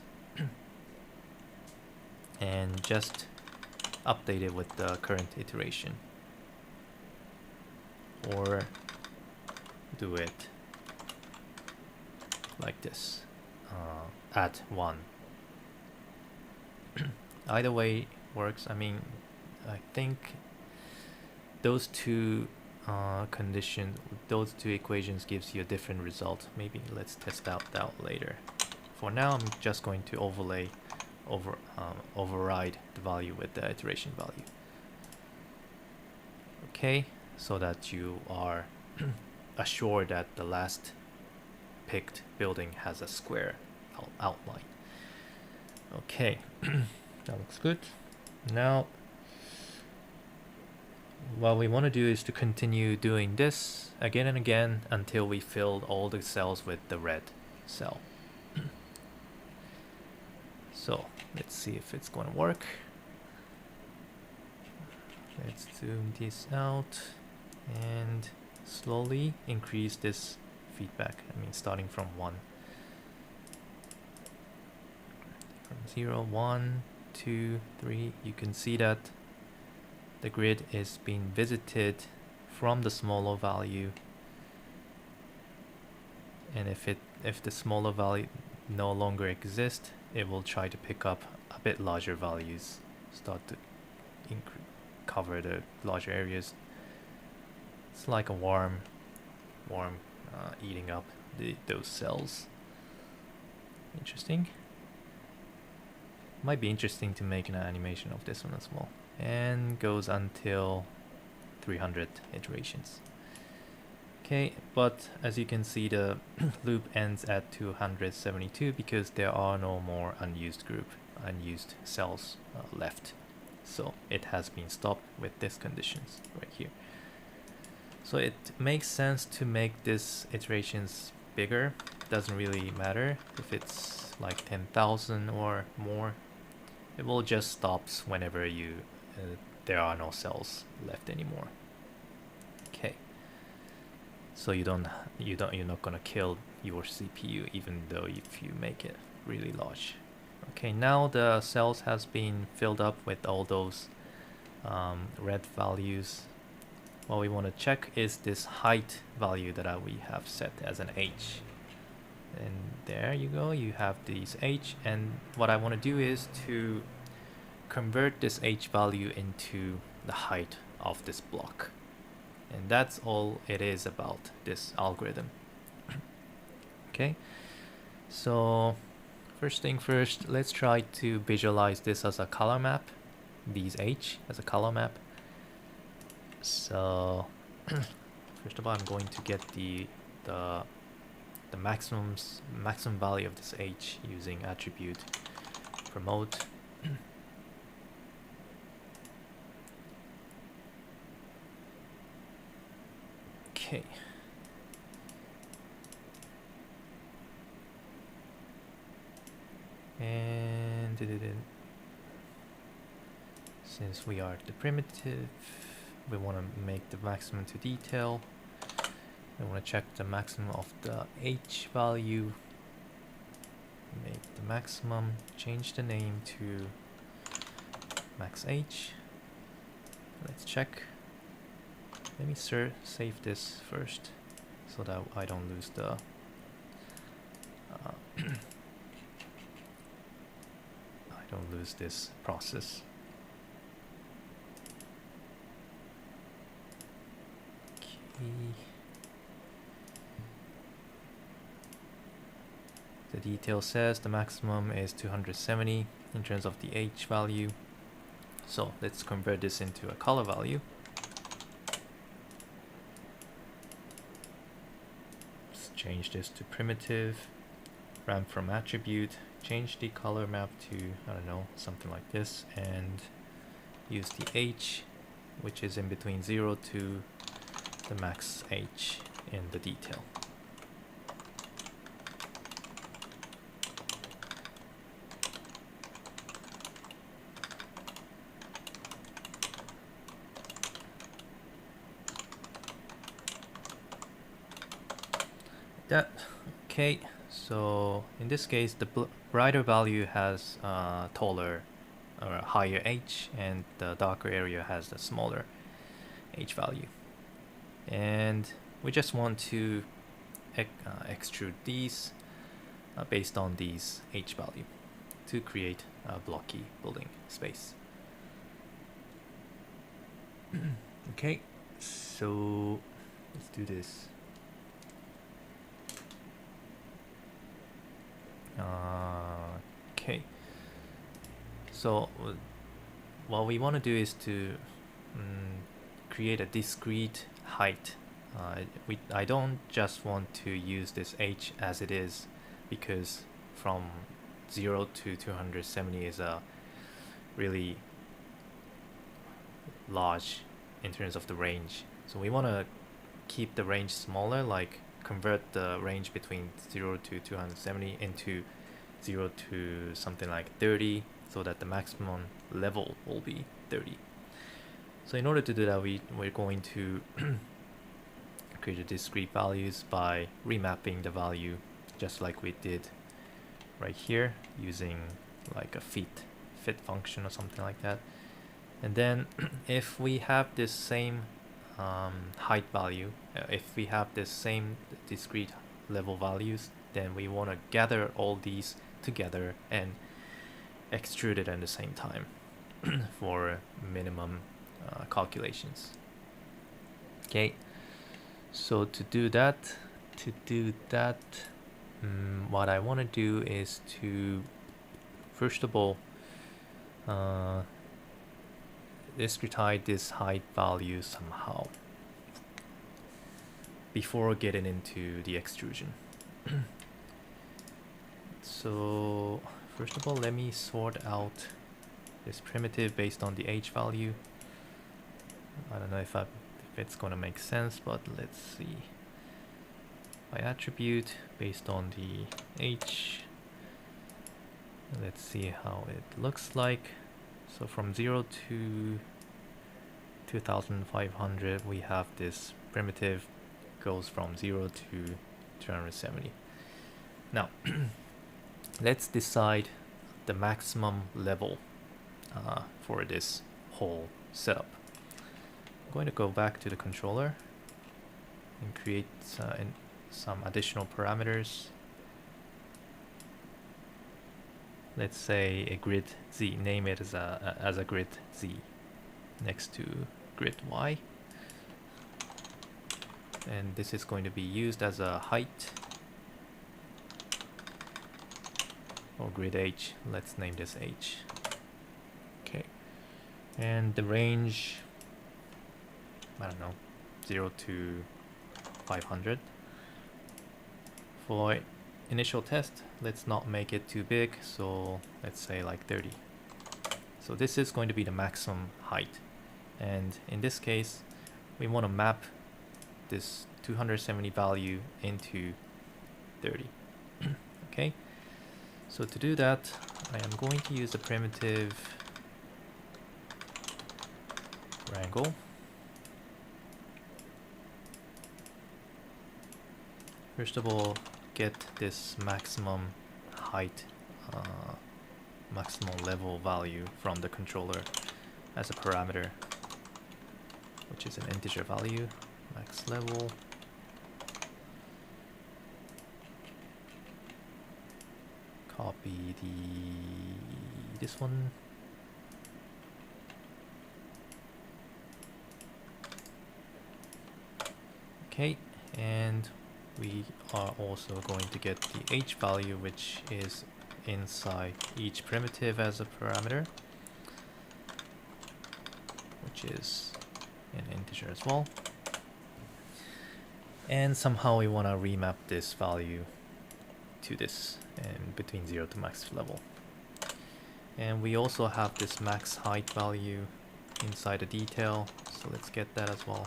and just update it with the current iteration, or do it like this, at 1. Either way works. I mean, I think those two those two equations gives you a different result. Maybe let's test that out later. For now, I'm just going to override the value with the iteration value. Okay, so that you are assured that the last picked building has a square outline. Okay, that looks good. Now, what we want to do is to continue doing this again and again until we filled all the cells with the red cell. So let's see if it's going to work. Let's zoom this out and slowly increase this feedback. I mean, starting from 1. From 0, 1, 2, 3. You can see that the grid is being visited from the smaller value. And if the smaller value no longer exists, it will try to pick up a bit larger values, start to cover the larger areas. It's like a worm eating up those cells. Interesting. Might be interesting to make an animation of this one as well. And goes until 300 iterations. Okay, but as you can see, the loop ends at 272 because there are no more unused cells left. So it has been stopped with these conditions right here. So it makes sense to make this iterations bigger. Doesn't really matter if it's like 10,000 or more. It will just stops whenever there are no cells left anymore. Okay. So you're not gonna kill your CPU even though if you make it really large. Okay, now the cells has been filled up with all those red values. What we want to check is this height value that we have set as an h. And there you go, you have these h, and what I want to do is to convert this h value into the height of this block. And that's all it is about this algorithm. Okay, so first thing first, let's try to visualize this as a color map, these h as a color map. So first of all, I'm going to get the maximum value of this h using attribute promote. Okay. And since we are the primitive, we want to make the maximum to detail. We want to check the maximum of the h value. Make the maximum, change the name to max h. Let's check. Let me save this first so that I don't lose the this process. Okay. The detail says the maximum is 270 in terms of the h value. So let's convert this into a color value. Let's change this to primitive, ramp from attribute, change the color map to, I don't know, something like this, and use the h, which is in between 0 to the max h in the detail. That okay, so in this case the brighter value has taller or higher h, and the darker area has the smaller h value, and we just want to extrude these based on these h value to create a blocky building space. Okay, so let's do this. Okay, so what we want to do is to create a discrete height. I don't just want to use this h as it is, because from 0 to 270 is a really large in terms of the range. So we want to keep the range smaller, like convert the range between 0 to 270 into 0 to something like 30, so that the maximum level will be 30. So in order to do that, we're going to create a discrete values by remapping the value just like we did right here, using like a fit function or something like that. And then if we have this same height value, if we have this same discrete level values, then we want to gather all these together and extrude it at the same time for minimum calculations. Okay, so to do that, what I want to do is to first of all discretize this height value somehow before getting into the extrusion. So first of all, let me sort out this primitive based on the h value. I don't know if it's gonna make sense, but let's see. By attribute based on the h, let's see how it looks like. So from 0 to 2500, we have this primitive goes from 0 to 270. Now let's decide the maximum level for this whole setup. I'm going to go back to the controller and create some additional parameters. Let's say a grid z, name it as a grid z next to grid y, and this is going to be used as a height, or grid h. Let's name this h. Okay, and the range, I don't know, 0 to 500. For initial test, let's not make it too big, so let's say like 30. So this is going to be the maximum height, and in this case we want to map this 270 value into 30. Okay, so to do that, I am going to use the primitive wrangle. First of all, get this maximum height, maximum level value from the controller as a parameter, which is an integer value, max level. Copy this one. Okay, and we are also going to get the h value, which is inside each primitive as a parameter, which is an integer as well. And somehow we want to remap this value to this, and between 0 to max level. And we also have this max height value inside the detail, so let's get that as well.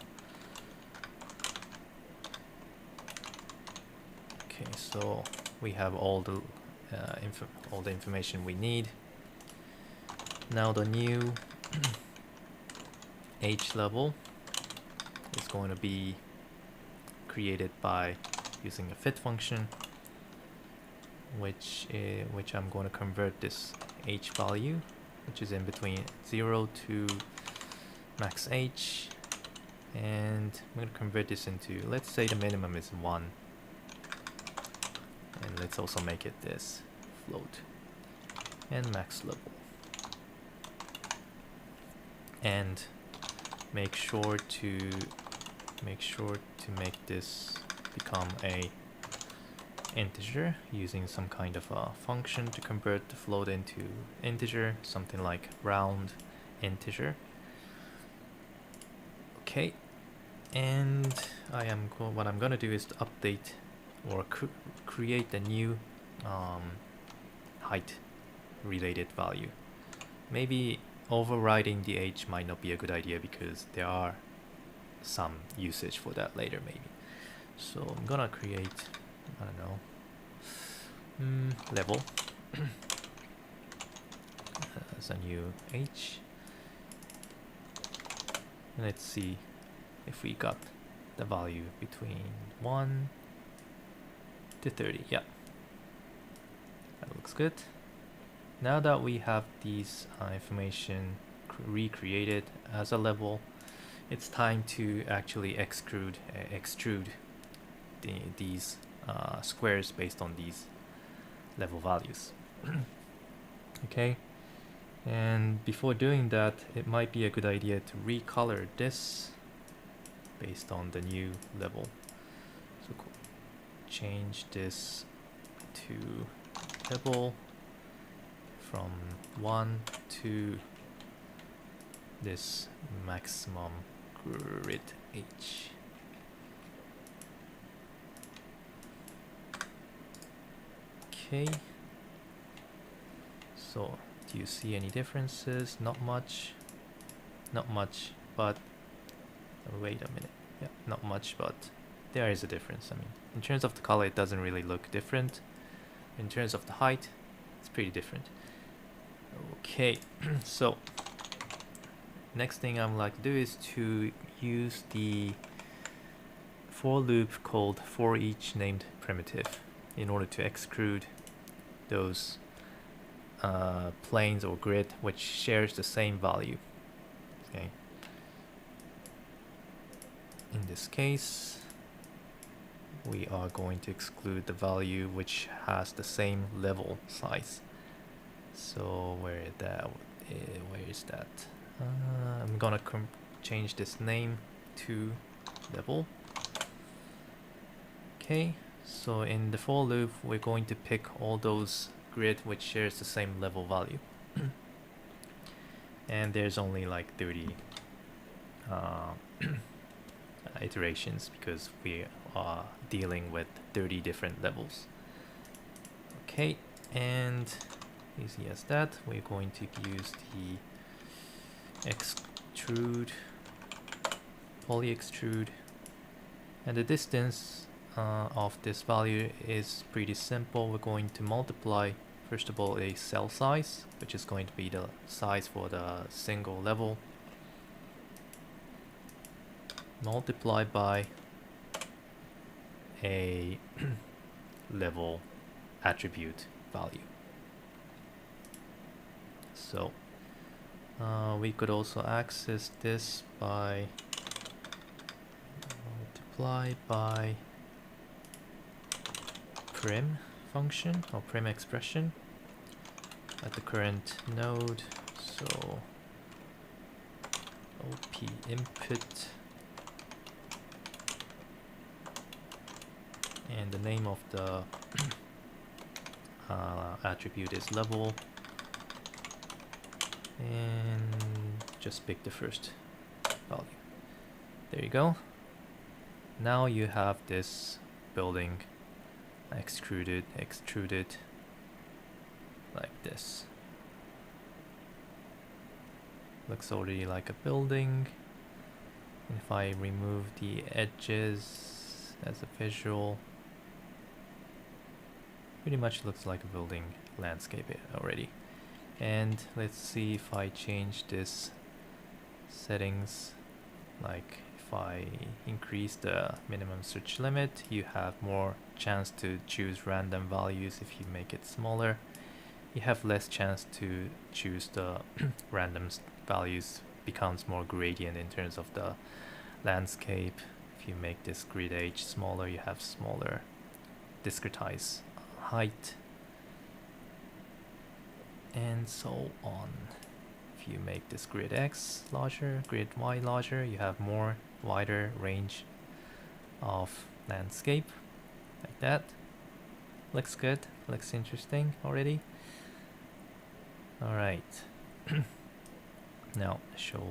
Okay, so we have all the information we need. Now the new h level is going to be created by using a fit function, which I'm going to convert this h value, which is in between 0 to max h, and I'm going to convert this into, let's say the minimum is 1, and let's also make it this float, and max level. And make sure to make this become a integer using some kind of a function to convert the float into integer, something like round integer. Okay, and what I'm gonna do is to update or create a new height related value. Maybe overriding the h might not be a good idea because there are some usage for that later maybe. So I'm gonna create, I don't know, level as a new h. And let's see if we got the value between 1 to 30. Yeah, that looks good. Now that we have these information recreated as a level, it's time to actually extrude these squares based on these level values. Okay, and before doing that, it might be a good idea to recolor this based on the new level. So change this to level from 1 to this maximum grid h. Okay, so do you see any differences? Not much, but wait a minute. Yeah, not much, but there is a difference. I mean, in terms of the color, it doesn't really look different. In terms of the height, it's pretty different. Okay, so next thing I'm like to do is to use the for loop called for each named primitive in order to extrude those planes or grid which shares the same value. Okay. In this case, we are going to exclude the value which has the same level size. So where is that? I'm gonna change this name to level. Okay, so in the for loop, we're going to pick all those grid which shares the same level value. And there's only like 30 iterations because we are dealing with 30 different levels. Okay, and easy as that, we're going to use the extrude, poly extrude, and the distance of this value is pretty simple. We're going to multiply first of all a cell size, which is going to be the size for the single level, multiply by a level attribute value. So we could also access this by multiply by prim function or prim expression at the current node. So op input, and the name of the attribute is level, and just pick the first value. There you go. Now you have this building extruded like this. Looks already like a building. And if I remove the edges as a visual, pretty much looks like a building landscape already. And let's see if I change this settings, like if I increase the minimum search limit, you have more chance to choose random values. If you make it smaller, you have less chance to choose the random values, becomes more gradient in terms of the landscape. If you make this grid h smaller, you have smaller discretize height, and so on. if you make this grid X larger, grid Y larger, you have more wider range of landscape, like that. Looks good, looks interesting already. All right, now show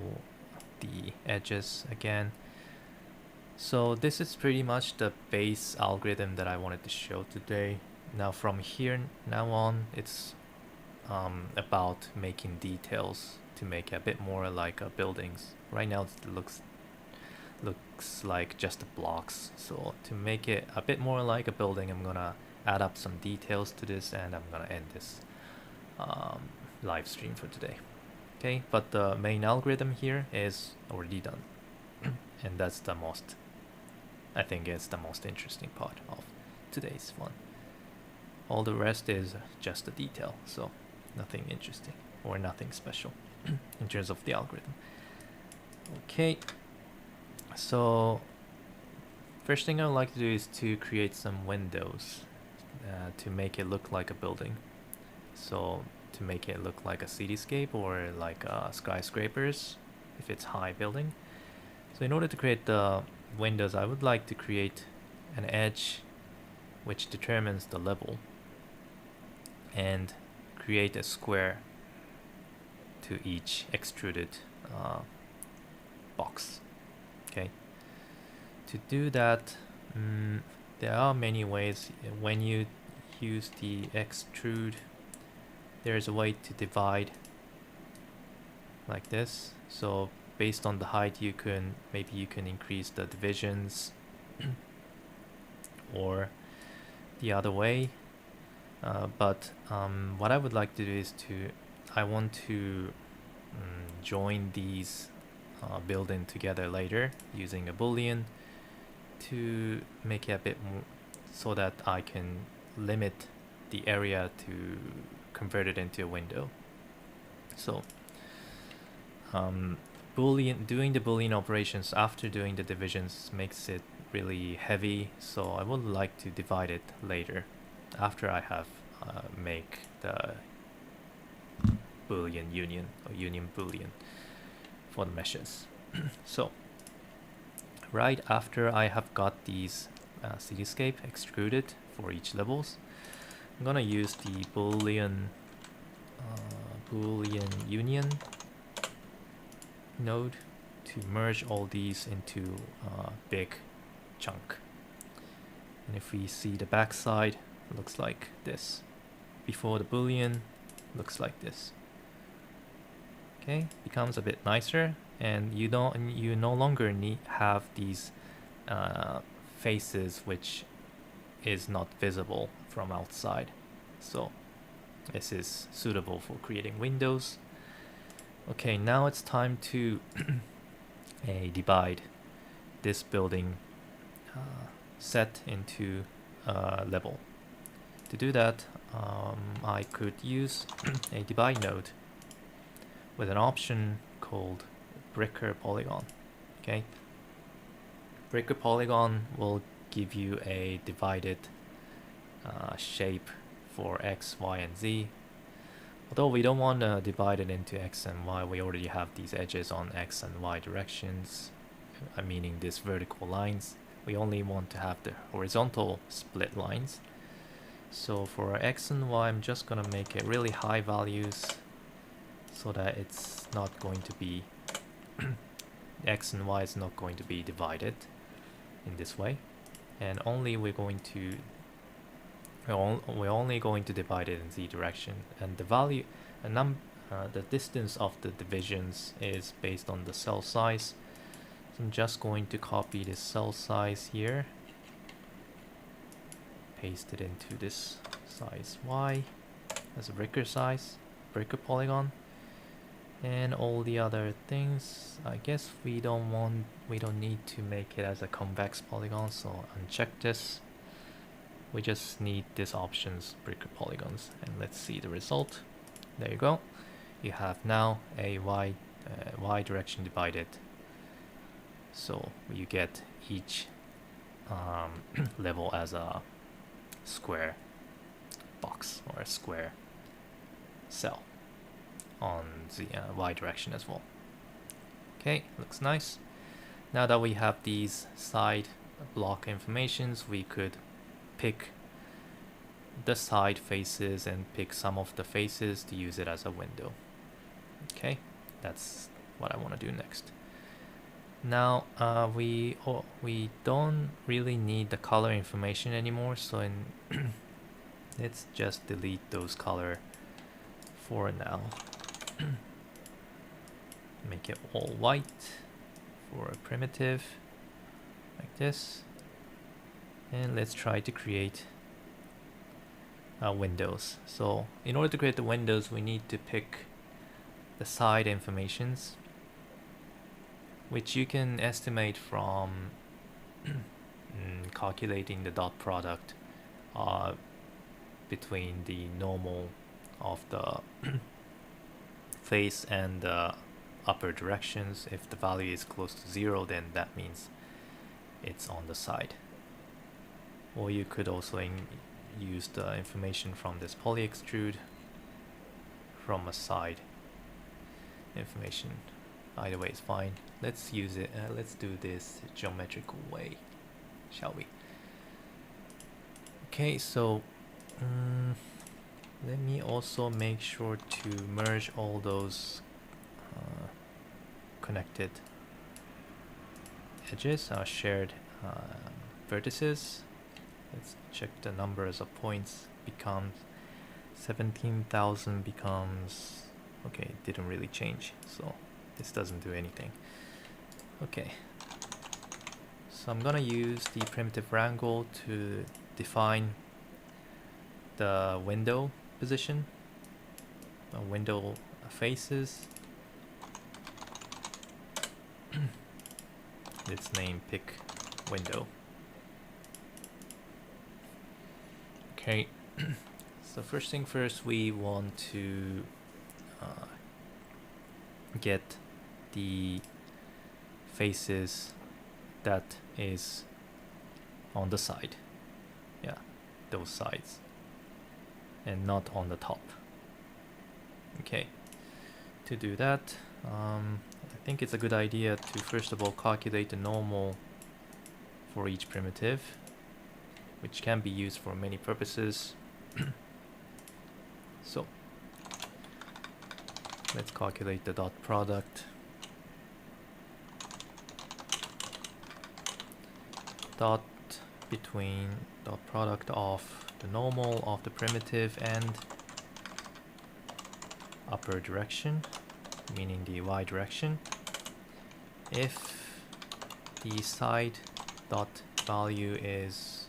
the edges again. So this is pretty much the base algorithm that I wanted to show today. Now from here now on, it's about making details to make it a bit more like buildings. Right now it looks like just the blocks. So to make it a bit more like a building, I'm gonna add up some details to this, and I'm gonna end this live stream for today. Okay, but the main algorithm here is already done, and that's the most, I think it's the most interesting part of today's one. All the rest is just a detail, so nothing interesting or nothing special in terms of the algorithm. Okay, so first thing I'd like to do is to create some windows to make it look like a building. So to make it look like a cityscape or like skyscrapers if it's high building. So in order to create the windows, I would like to create an edge which determines the level and create a square to each extruded box. Okay, to do that, there are many ways. When you use the extrude, there's a way to divide like this. So based on the height, maybe you can increase the divisions or the other way. But what I would like to do is I want to join these building together later using a boolean to make it a bit more so that I can limit the area to convert it into a window. So doing the boolean operations after doing the divisions makes it really heavy, so I would like to divide it later after I have make the boolean union or union boolean for the meshes. So right after I have got these cityscape extruded for each levels, I'm gonna use the boolean union node to merge all these into a big chunk. And if we see the backside, it looks like this. Before the boolean, looks like this. Okay, becomes a bit nicer, and you no longer have these faces which is not visible from outside. So this is suitable for creating windows. Okay, now it's time to divide this building set into a level. To do that, I could use a divide node with an option called breaker polygon. Okay, breaker polygon will give you a divided shape for X, Y, and Z. Although we don't want to divide it into X and Y, we already have these edges on X and Y directions, meaning these vertical lines. We only want to have the horizontal split lines. So for X and Y, I'm just gonna make it really high values so that it's not going to be X and Y is not going to be divided in this way, and we're only going to divide it in Z direction, and the value the distance of the divisions is based on the cell size. So I'm just going to copy this cell size here, paste it into this size Y as a breaker polygon, and all the other things. I guess we don't need to make it as a convex polygon, so uncheck this. We just need these options, breaker polygons, and let's see the result. There you go. You have now a Y direction divided, so you get each level as a square box or a square cell. on the y direction as well. Okay, looks nice. Now that we have these side block informations, we could pick the side faces and pick some of the faces to use it as a window. Okay, that's what I want to do next. Now we don't really need the color information anymore, so let's just delete those color for now. Make it all white for a primitive like this, and let's try to create windows. So in order to create the windows, we need to pick the side informations, which you can estimate from calculating the dot product between the normal of the face and the upper directions. If the value is close to 0, then that means it's on the side. Or you could also use the information from this poly extrude from a side information. Either way is fine. Let's use it. Let's do this geometrical way, shall we? Okay, so let me also make sure to merge all those connected edges, shared vertices. Let's check the numbers of points. Becomes 17,000 becomes, okay, it didn't really change, so this doesn't do anything. Okay, so I'm gonna use the primitive wrangle to define the window position, window faces. Let's name pick window. Okay, so first thing first, we want to get the faces that is on the side, yeah, those sides, and not on the top. Okay, to do that, I think it's a good idea to first of all calculate the normal for each primitive, which can be used for many purposes. So let's calculate the dot product. Dot between dot product of the normal of the primitive and upper direction, meaning the y direction. If the side dot value is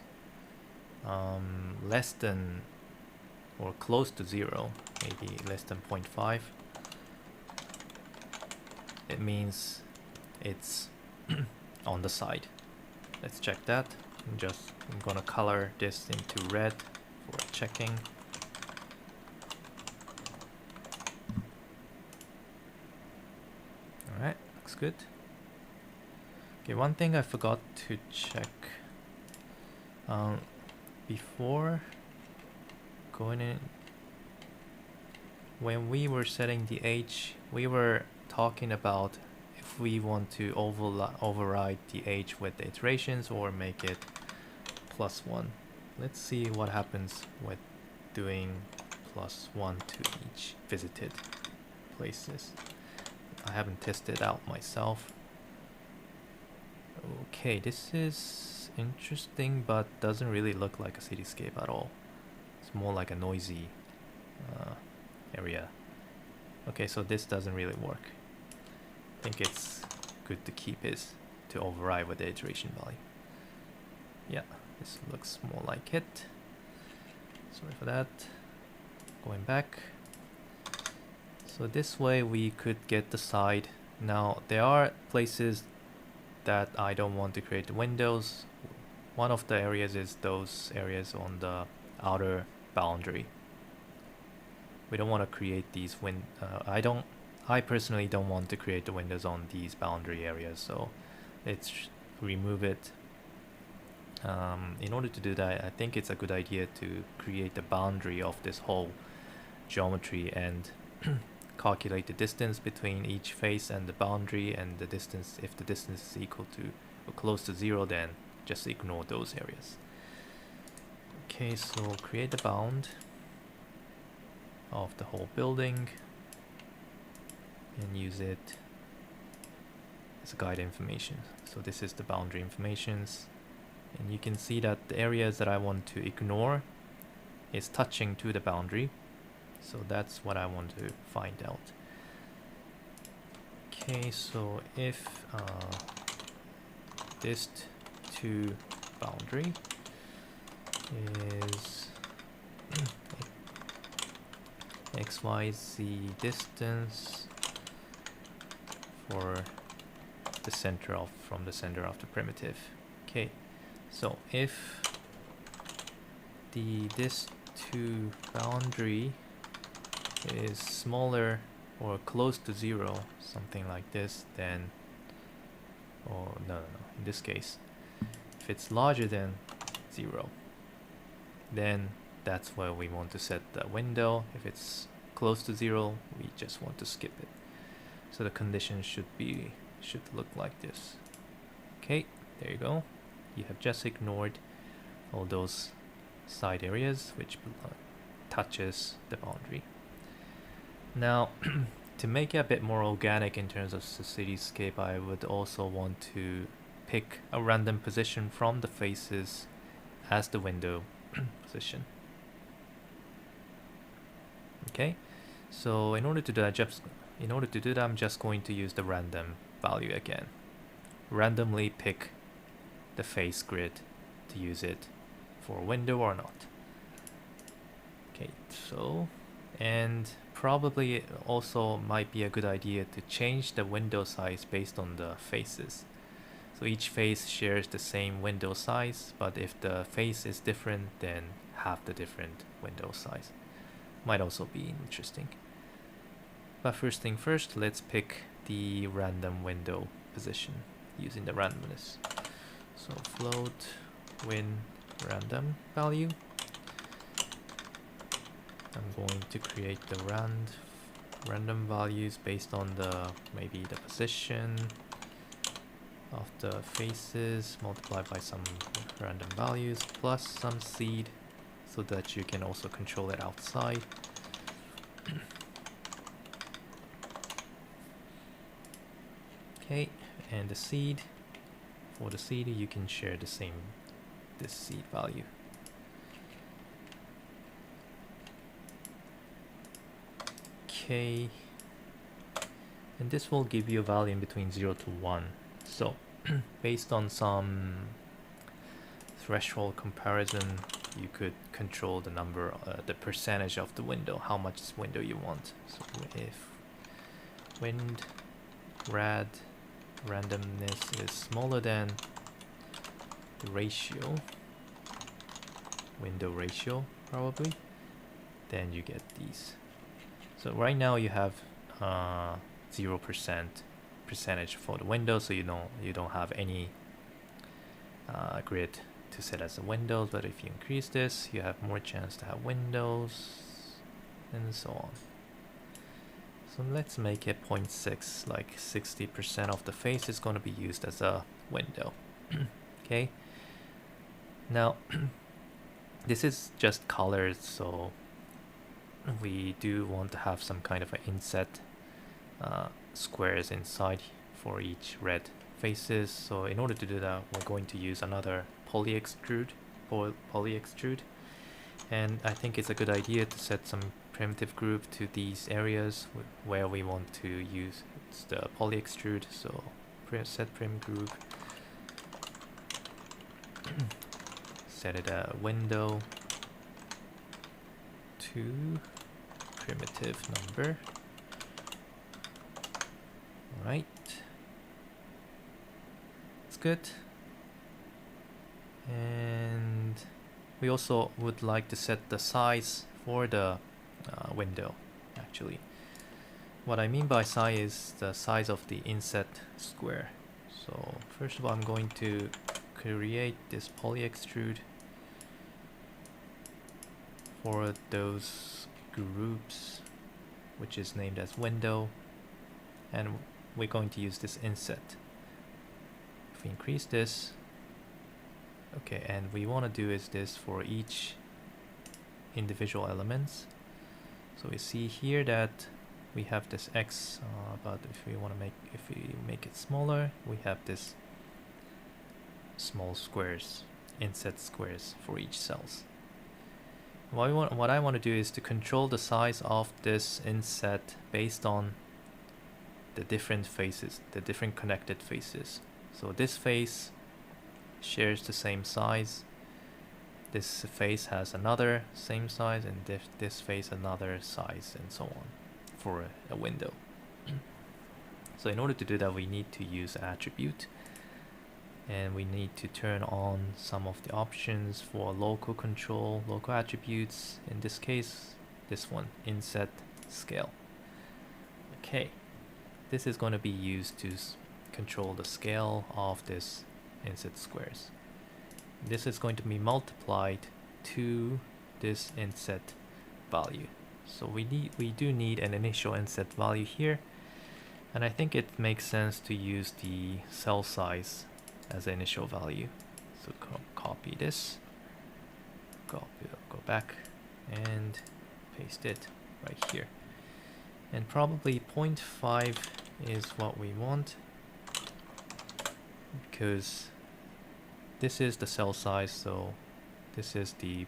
less than or close to 0, maybe less than 0.5, it means it's on the side. Let's check that. I'm gonna color this into red for checking. Alright, looks good. Okay, one thing I forgot to check before going in, when we were setting the age, we were talking about if we want to override the age with the iterations or make it +1. Let's see what happens with doing +1 to each visited places. I haven't tested out myself. Okay, this is interesting, but doesn't really look like a cityscape at all. It's more like a noisy area. Okay, so this doesn't really work. I think it's good to keep is to override with the iteration value. Yeah, this looks more like it. Sorry for that. Going back. So this way we could get the side. Now there are places that I don't want to create the windows. One of the areas is those areas on the outer boundary. We don't want to create these I personally don't want to create the windows on these boundary areas, so let's remove it. In order to do that, I think it's a good idea to create the boundary of this whole geometry and calculate the distance between each face and the boundary, and the distance, if the distance is equal to or close to 0, then just ignore those areas. Okay, so create the bound of the whole building and use it as a guide information. So this is the boundary informations, and you can see that the areas that I want to ignore is touching to the boundary, so that's what I want to find out. Okay, so if dist to boundary is xyz distance for the center of from the center of the primitive. Okay, so if the dist to boundary is smaller or close to 0, something like this, then, or no, in this case, if it's larger than 0, then that's where we want to set the window. If it's close to 0, we just want to skip it. So the condition should look like this. Okay, there you go. You have just ignored all those side areas which touches the boundary. Now, to make it a bit more organic in terms of the cityscape, I would also want to pick a random position from the faces as the window position. Okay, so in order to do that, I'm just going to use the random value again. Randomly pick the face grid to use it for a window or not. Okay, so, and probably it also might be a good idea to change the window size based on the faces. So each face shares the same window size, but if the face is different, then have the different window size. Might also be interesting. But first thing first, let's pick the random window position using the randomness. So float win random value. I'm going to create the random values based on maybe the position of the faces multiplied by some random values plus some seed, so that you can also control it outside. Okay, and the seed, for the seed you can share this seed value. Okay, and this will give you a value in between 0 to 1. So based on some threshold comparison, you could control the number, the percentage of the window, how much window you want. So if wind rad randomness is smaller than the ratio, window ratio probably, then you get these. So right now you have 0% percentage for the window, so you don't have any grid to set as a windows, but if you increase this, you have more chance to have windows, and so on. So let's make it 0.6, like 60% of the face is going to be used as a window. Okay, now this is just colors, so we do want to have some kind of an inset squares inside for each red faces. So in order to do that, we're going to use another poly extrude, and I think it's a good idea to set some primitive group to these areas where we want to use the poly extrude. So set prim group, set it a window to primitive number. Right, it's good. And we also would like to set the size for the window. Actually, what I mean by size is the size of the inset square. So first of all, I'm going to create this poly extrude for those groups which is named as window, and we're going to use this inset. If we increase this, okay, and we want to do is this for each individual elements. So we see here that we have this X, but if we make it smaller, we have this small squares, inset squares for each cells. What I want to do is to control the size of this inset based on the different faces, the different connected faces. So this face shares the same size, this face has another same size, and this face another size, and so on for a window. So in order to do that, we need to use attribute, and we need to turn on some of the options for local control, local attributes. In this case, this one, inset scale. Okay, this is going to be used to control the scale of this inset squares. This is going to be multiplied to this inset value. So we do need an initial inset value here, and I think it makes sense to use the cell size as the initial value. So copy this, go back and paste it right here. And probably 0.5 is what we want, because this is the cell size, so this is the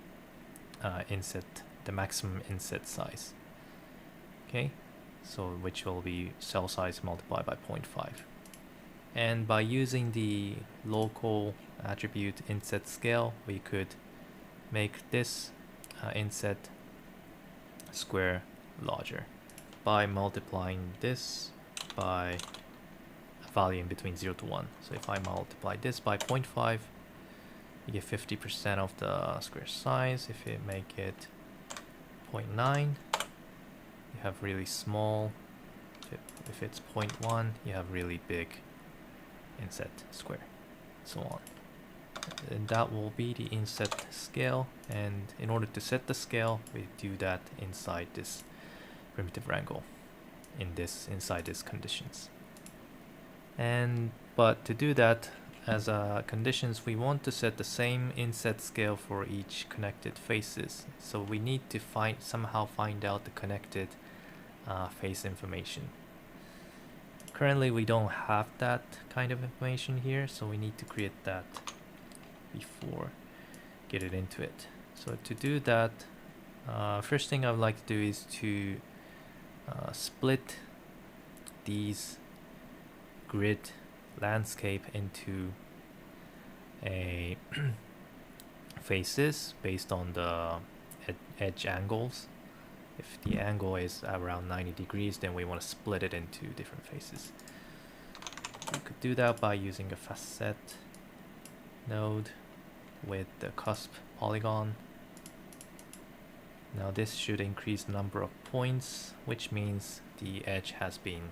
the maximum inset size. Okay, so which will be cell size multiplied by 0.5. And by using the local attribute inset scale, we could make this inset square larger by multiplying this by a value in between 0 to 1. So if I multiply this by 0.5, you get 50% of the square size. If you make it 0.9, you have really small. If it's 0.1, you have really big inset square, so on. And that will be the inset scale, and in order to set the scale, we do that inside this primitive wrangle, inside these conditions. But to do that, as conditions, we want to set the same inset scale for each connected faces. So we need to somehow find out the connected face information. Currently we don't have that kind of information here, so we need to create that before get it into it. So to do that, first thing I would like to do is to split these grid landscape into a faces based on the edge angles. If the angle is around 90 degrees, then we want to split it into different faces. We could do that by using a facet node with the cusp polygon. Now this should increase the number of points, which means the edge has been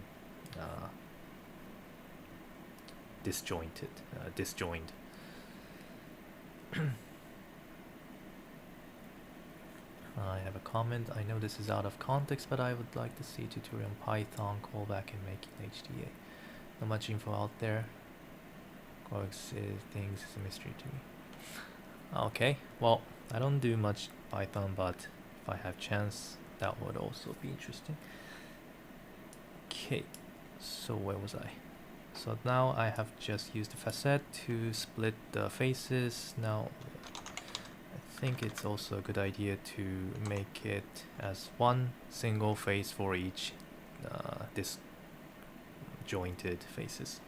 disjoined. I have a comment. I know this is out of context, but I would like to see tutorial in Python, callback, and making HDA. Not much info out there. Quarks things is a mystery to me. Okay, well, I don't do much Python, but if I have chance, that would also be interesting. Okay, so where was I? So now I have just used the facet to split the faces. Now I think it's also a good idea to make it as one single face for each disjointed faces.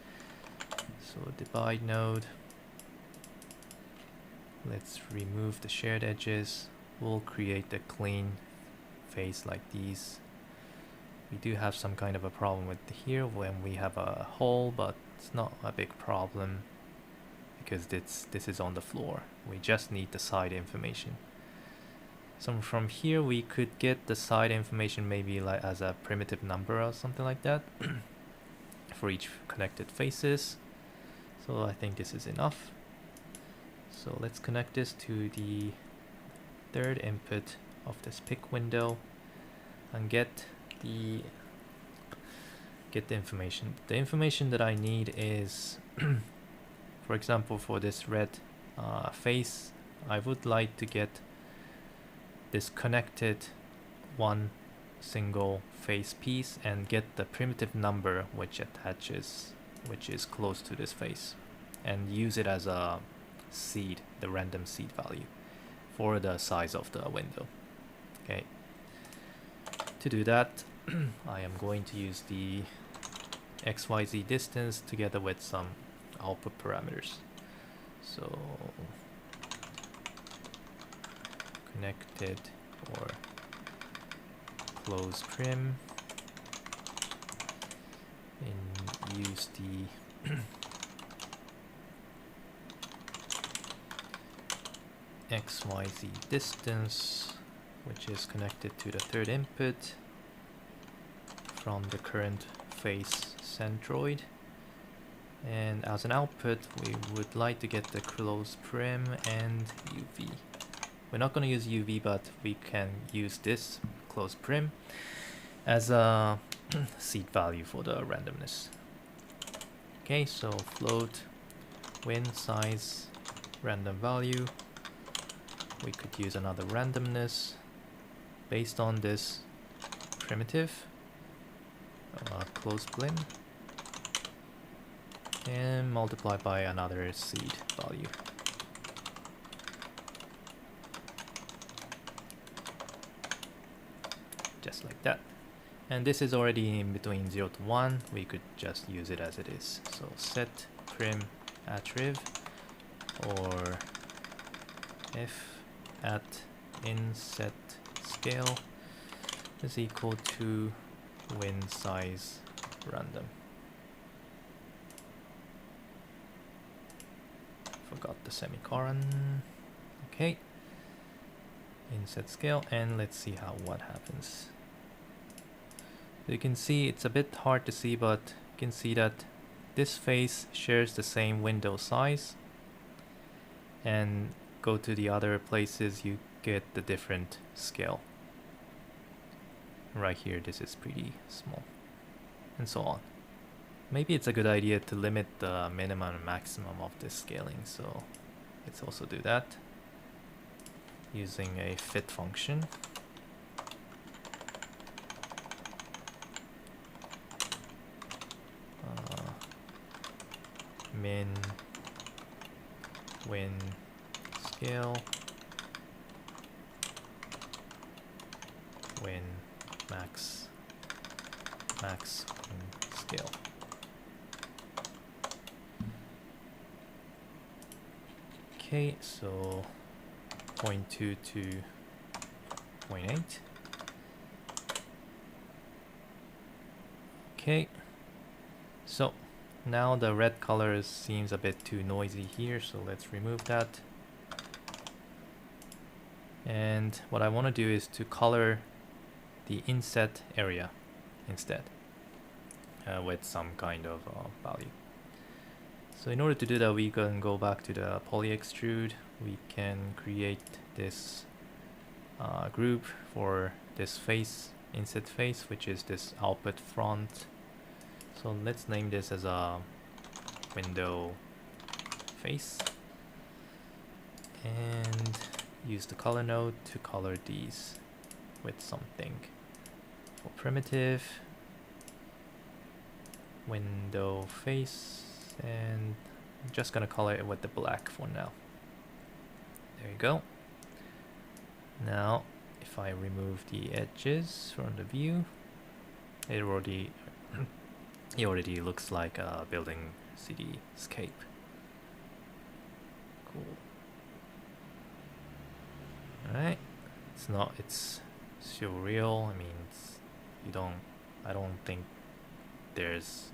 So divide node. Let's remove the shared edges. We'll create a clean face like these. We do have some kind of a problem with here when we have a hole, but it's not a big problem because this is on the floor. We just need the side information. So from here we could get the side information maybe like as a primitive number or something like that for each connected faces. So I think this is enough. So let's connect this to the third input of this pick window and get the information. The information that I need is, for example, for this red face, I would like to get this connected one single face piece and get the primitive number which attaches, which is close to this face, and use it as a seed, the random seed value for the size of the window. Okay. To do that, I am going to use the XYZ distance together with some output parameters. So connected or close prim, and use the XYZ distance, which is connected to the third input from the current face centroid. And as an output, we would like to get the close prim and UV. We're not going to use UV, but we can use this close prim as a seed value for the randomness. Okay, so float win size random value. We could use another randomness based on this primitive close prim and multiply by another seed value. Just like that. And this is already in between 0 to 1. We could just use it as it is. So set prim attriv, or if at inset scale is equal to win size random. Forgot the semicolon. Okay. Inset scale, and let's see what happens. You can see it's a bit hard to see, but you can see that this face shares the same window size, and go to the other places you get the different scale. Right here this is pretty small, and so on. Maybe it's a good idea to limit the minimum and maximum of this scaling, so let's also do that using a fit function. Min win scale win max win scale. Okay, so 0.2 to 0.8. Okay, so now the red color seems a bit too noisy here, so let's remove that. And what I want to do is to color the inset area instead with some kind of value. So in order to do that, we can go back to the poly extrude. We can create this group for this face, inset face, which is this output front. So let's name this as a window face, and use the color node to color these with something. For primitive window face, and I'm just gonna color it with the black for now. There you go. Now if I remove the edges from the view, it already looks like a building cityscape. Cool. Alright, it's surreal. I mean, I don't think there's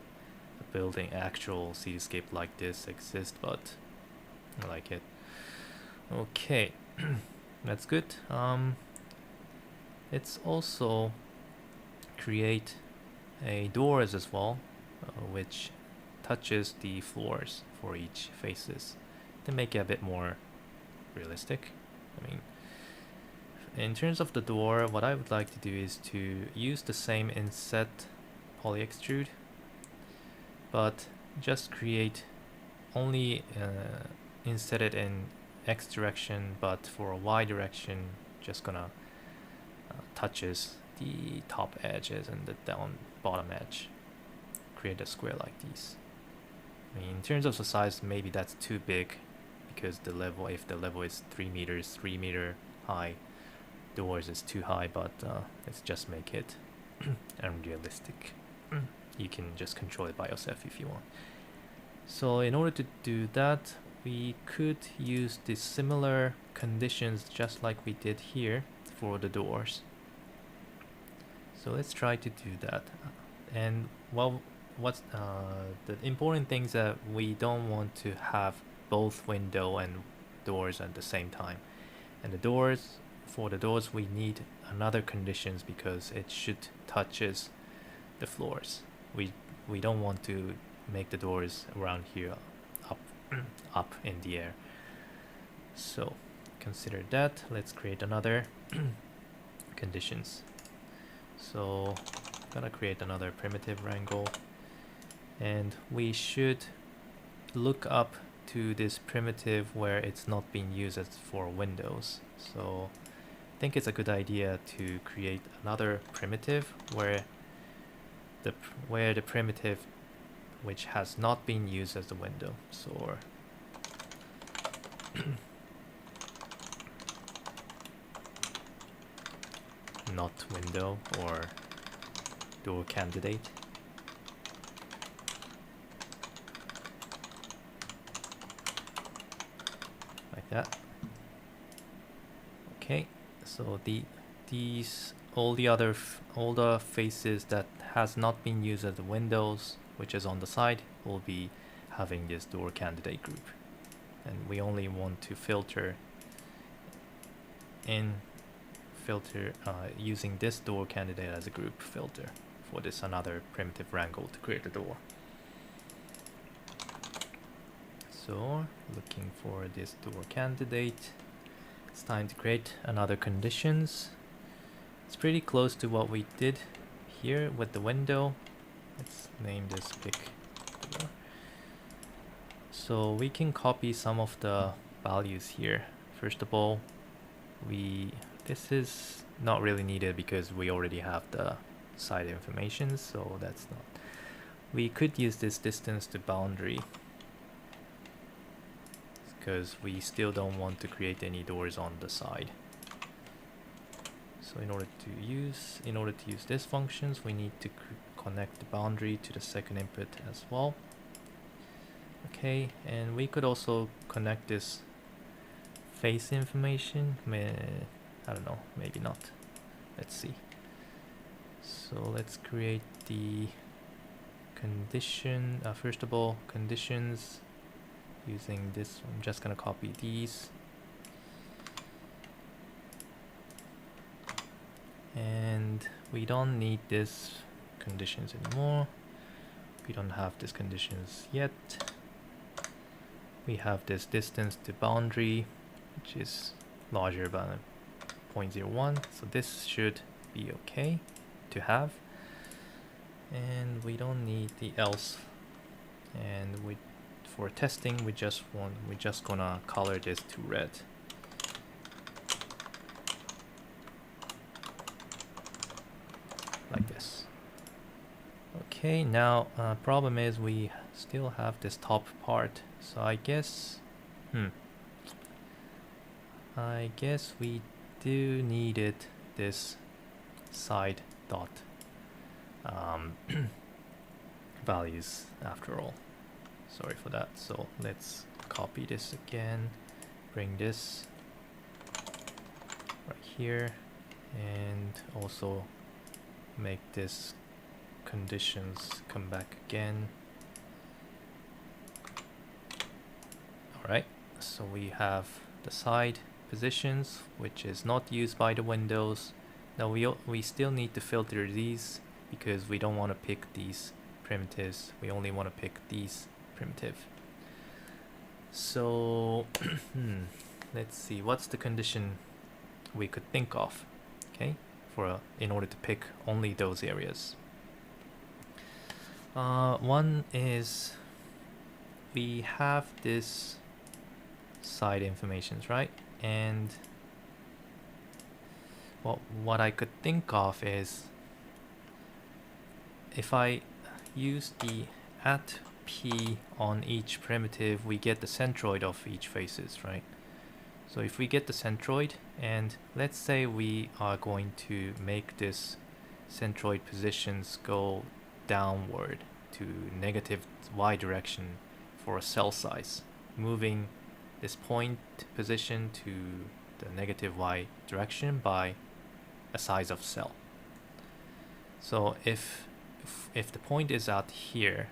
a building actual cityscape like this exists, but I like it. Okay, that's good. Let's also create a doors as well, which touches the floors for each faces to make it a bit more realistic. I mean, in terms of the door, what I would like to do is to use the same inset poly extrude, but just create only inset it in X direction, but for a Y direction, just gonna touches the top edges and the bottom edge. Create a square like these. I mean, in terms of the size, maybe that's too big, because the level, if the level is 3 meters, 3 meter high, doors is too high, but let's just make it unrealistic. You can just control it by yourself if you want. So in order to do that, we could use the similar conditions just like we did here for the doors. So let's try to do that. And well, what's the important things that we don't want to have both window and doors at the same time. And the doors, for the doors, we need another conditions because it should touches the floors. We don't want to make the doors around here up in the air. So consider that. Let's create another conditions. So I'm gonna create another primitive wrangle, and we should look up to this primitive where it's not being used as for windows. So I think it's a good idea to create another primitive where the primitive which has not been used as the window. So not window or door candidate. Like that. Okay, so these all the faces that has not been used as the windows, which is on the side, will be having this door candidate group, and we only want to filter using this door candidate as a group filter for this another primitive wrangle to create a door. So looking for this door candidate, it's time to create another conditions. It's pretty close to what we did here with the window. Let's name this pick door. So we can copy some of the values here. First of all, this is not really needed because we already have the side information, so that's not. We could use this distance to boundary because we still don't want to create any doors on the side. So in order to use this functions, we need to connect the boundary to the second input as well. Okay, and we could also connect this face information. I don't know, maybe not. Let's see. So let's create the condition. First of all, conditions using this. I'm just gonna copy these. And we don't need this conditions anymore. We don't have these conditions yet. We have this distance to boundary, which is larger than 0.01, so this should be okay to have. And we don't need the else. And for testing, we're just gonna color this to red. Like this. Okay, now problem is we still have this top part, so I guess we do need this side dot values after all. Sorry for that. So let's copy this again, bring this right here, and also make this conditions come back again. Alright, so we have the side positions, which is not used by the windows. Now we still need to filter these because we don't want to pick these primitives. We only want to pick these primitive. So let's see, what's the condition we could think of, okay, in order to pick only those areas. One is we have this side informations, right? And what I could think of is if I use the at p on each primitive, we get the centroid of each faces, right? So if we get the centroid, and let's say we are going to make this centroid positions go downward to negative y direction for a cell size, moving this point position to the negative y direction by a size of cell. So if the point is out here,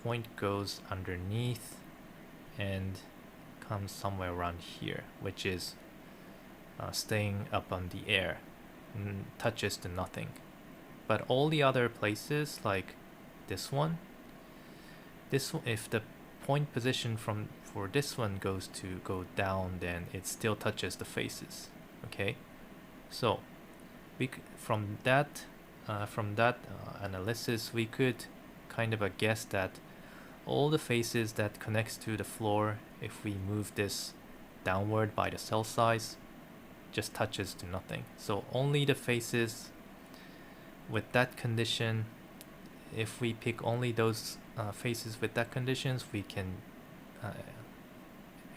point goes underneath and comes somewhere around here, which is staying up on the air and touches to nothing. But all the other places, like this one, if the point position for this one goes to go down, then it still touches the faces. Okay, so from that analysis, we could kind of guess that all the faces that connects to the floor, if we move this downward by the cell size, just touches to nothing. So only the faces with that condition, if we pick only those faces with that conditions, we can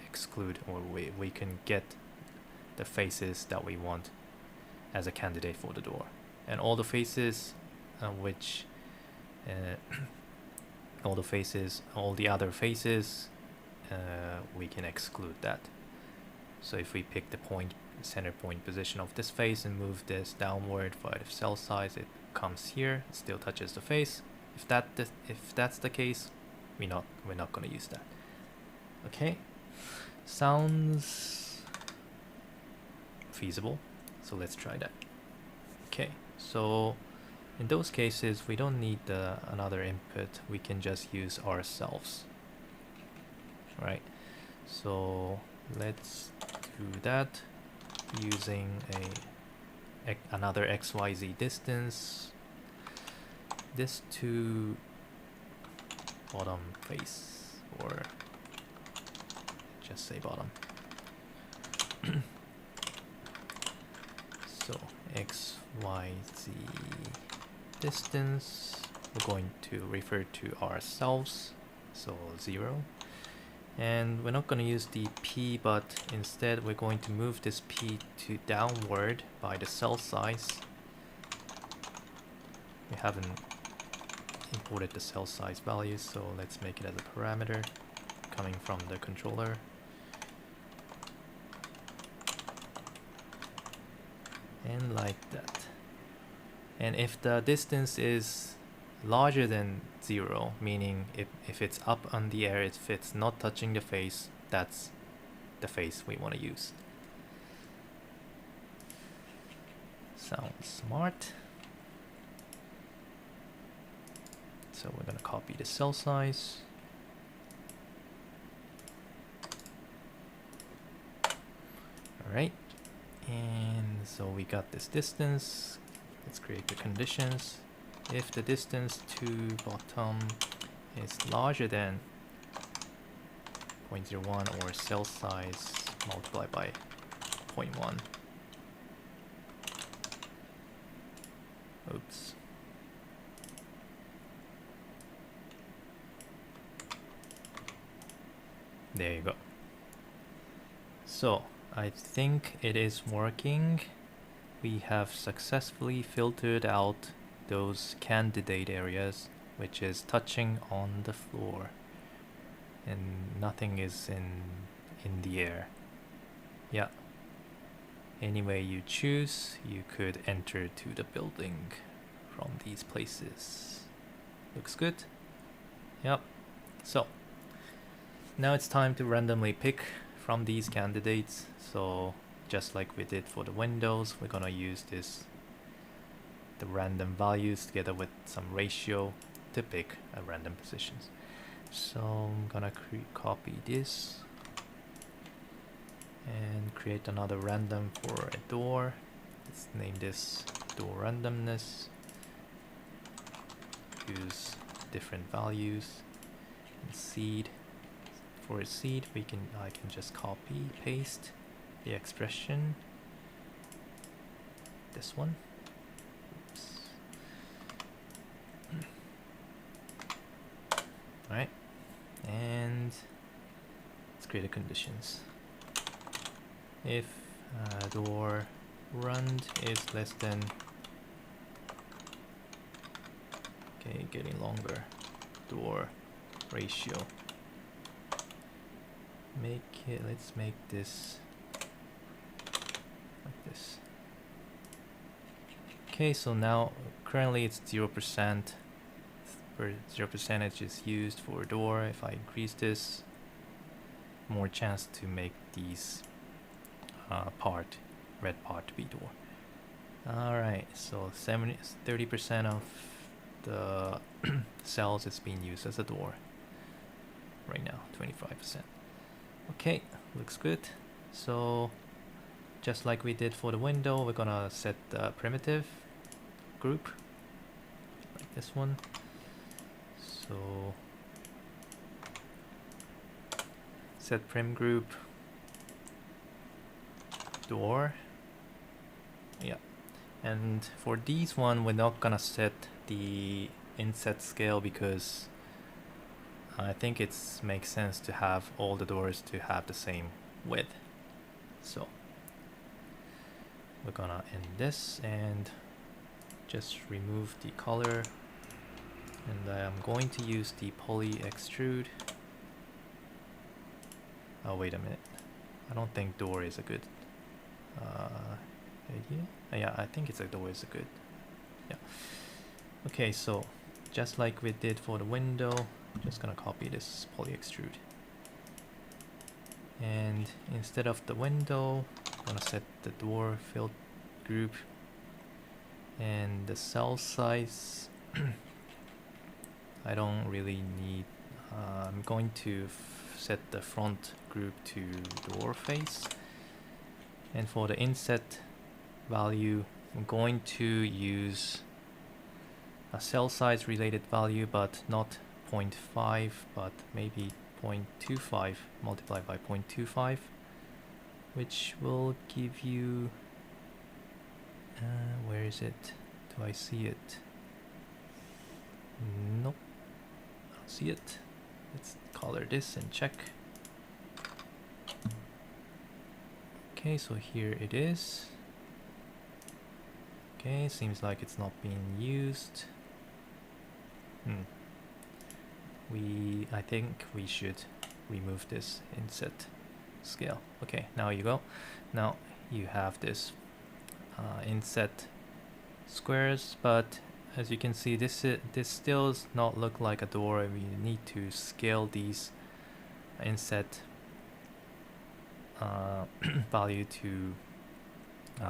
exclude, or we can get the faces that we want as a candidate for the door. And all the faces all the other faces, we can exclude that. So if we pick the center point position of this face and move this downward by the cell size, it comes here, it still touches the face. If that's the case, we're not going to use that. Okay, sounds feasible, so let's try that. Okay, so in those cases, we don't need another input. We can just use ourselves. Right. So let's do that using another XYZ distance. This to bottom face, or just say bottom. So XYZ distance, we're going to refer to ourselves, so 0. And we're not going to use the P, but instead we're going to move this P to downward by the cell size. We haven't imported the cell size values, so let's make it as a parameter coming from the controller. And like that. And if the distance is larger than 0, meaning if it's up on the air, if it's not touching the face, that's the face we want to use. Sounds smart. So we're going to copy the cell size. Alright, and so we got this distance. Let's create the conditions. If the distance to bottom is larger than 0.01 or cell size multiplied by 0.1. Oops. There you go. So I think it is working. We have successfully filtered out those candidate areas, which is touching on the floor, and nothing is in the air. Yeah. Any way you choose, you could enter to the building from these places. Looks good. Yep. So now it's time to randomly pick from these candidates. So just like we did for the windows, we're gonna use the random values together with some ratio to pick a random positions. So I'm gonna copy this and create another random for a door. Let's name this door randomness. Use different values. And seed. For a seed, I can just copy paste the expression. This one. Oops. All right, and let's create the conditions. If door run is less than, okay, getting longer, door ratio. Let's make this like this. Okay, so now currently it's 0%. 0% is used for a door. If I increase this, more chance to make these red part to be door. Alright, so 30% of the cells is being used as a door right now, 25%. Okay, looks good. So just like we did for the window, we're gonna set the primitive group like this one. So set prim group door. Yeah, and for these one we're not gonna set the inset scale because I think it makes sense to have all the doors to have the same width. So we're gonna end this and just remove the color, and I'm going to use the poly extrude. Oh, wait a minute, I don't think door is a good idea. Yeah, I think it's a door is a good, yeah. Okay, so just like we did for the window, I'm just gonna copy this poly extrude, and instead of the window I'm gonna set the door fill group, and the cell size I don't really need. I'm going to set the front group to door face, and for the inset value I'm going to use a cell size related value, but not 0.5, but maybe 0.25 multiplied by 0.25, which will give you where is it? Do I see it? Nope, I don't see it. Let's color this and check. Okay, so here it is. Okay, seems like it's not being used. I think we should remove this inset scale. Okay, now you go. Now you have this inset squares, but as you can see, this still does not look like a door. We need to scale these inset value to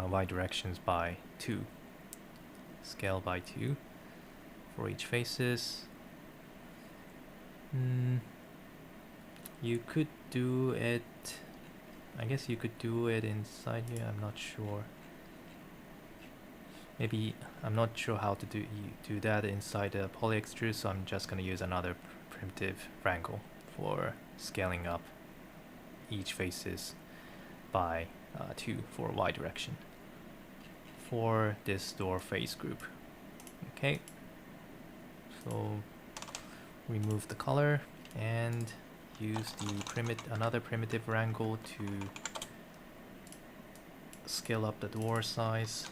y directions by 2. Scale by 2 for each faces. You could do it, I guess you could do it inside here, I'm not sure. Maybe, I'm not sure how to do that inside the poly extrude, so I'm just going to use another primitive wrangle for scaling up each faces by 2 for y direction for this door face group. Okay, so remove the color and use the another primitive wrangle to scale up the door size.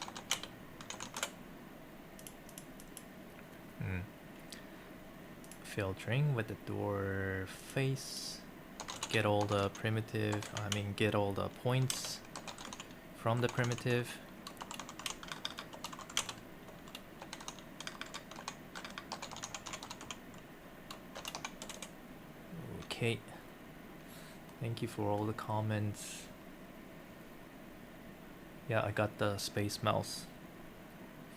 Filtering with the door face, get all the get all the points from the primitive. Okay, thank you for all the comments. Yeah, I got the space mouse.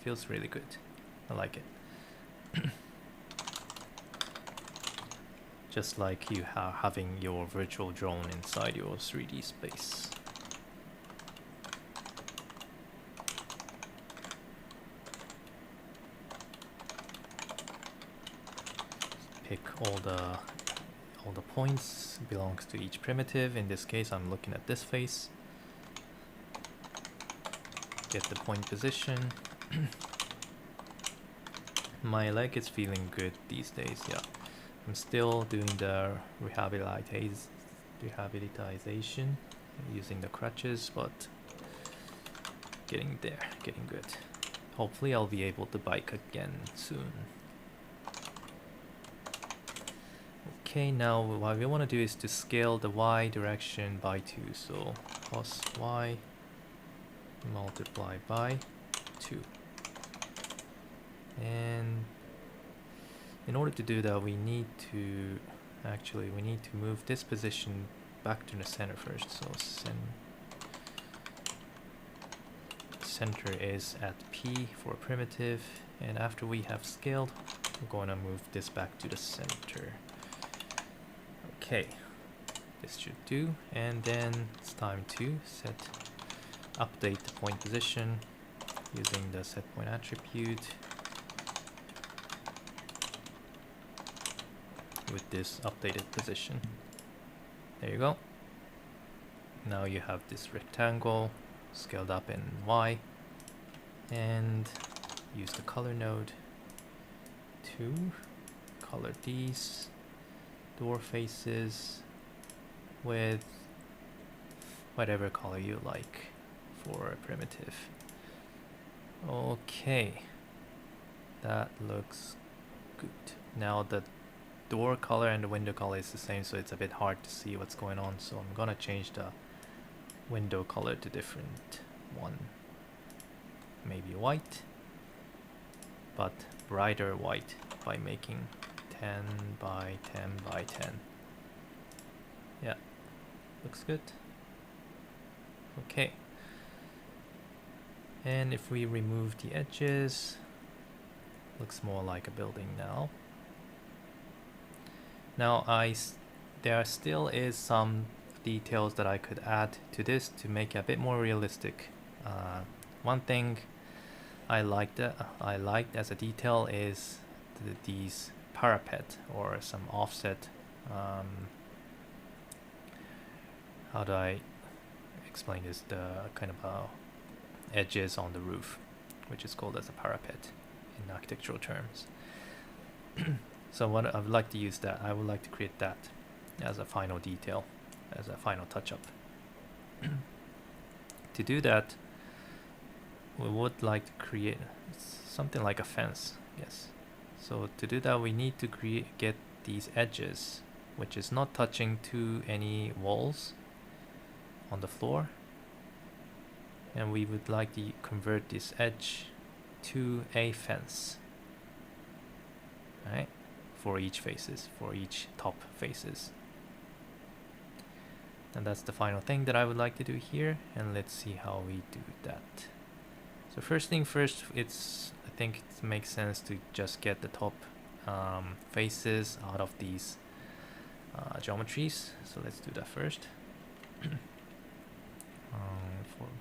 Feels really good. I like it. Just like you having your virtual drone inside your 3D space. pick all the points belongs to each primitive. In this case, I'm looking at this face. Get the point position. My leg is feeling good these days, yeah. I'm still doing the rehabilitation using the crutches, but getting there, getting good. Hopefully I'll be able to bike again soon. Okay, now what we want to do is to scale the y direction by 2. So cos y multiply by 2. And in order to do that, we need to move this position back to the center first. So center is at P for primitive, and after we have scaled, we're going to move this back to the center. Okay, this should do, and then it's time to update the point position using the setPoint attribute with this updated position. There you go. Now you have this rectangle scaled up in Y, and use the color node to color these door faces with whatever color you like for a primitive. Okay, that looks good. Now the door color and the window color is the same, so it's a bit hard to see what's going on, so I'm gonna change the window color to different one. Maybe white, but brighter white by making 10 by 10 by 10. Yeah, looks good. Okay. And if we remove the edges, looks more like a building now. Now there still is some details that I could add to this to make it a bit more realistic. One thing I liked as a detail is these parapet or some offset. How do I explain this? The kind of edges on the roof, which is called as a parapet in architectural terms. So what I would like to use that, I would like to create that as a final detail, as a final touch-up. To do that, we would like to create something like a fence, yes. So to do that, we need to get these edges, which is not touching to any walls on the floor. And we would like to convert this edge to a fence. Alright, for each top faces. And that's the final thing that I would like to do here, and let's see how we do that. So first thing first, I think it makes sense to just get the top faces out of these geometries. So let's do that first.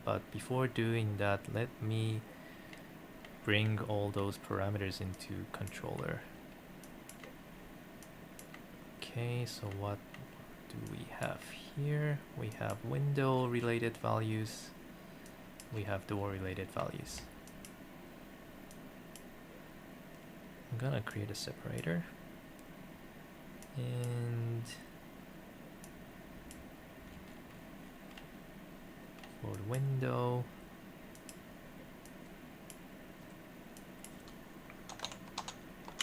But before doing that, let me bring all those parameters into controller. Okay, so what do we have here? We have window related values. We have door related values. I'm gonna create a separator. And for the window,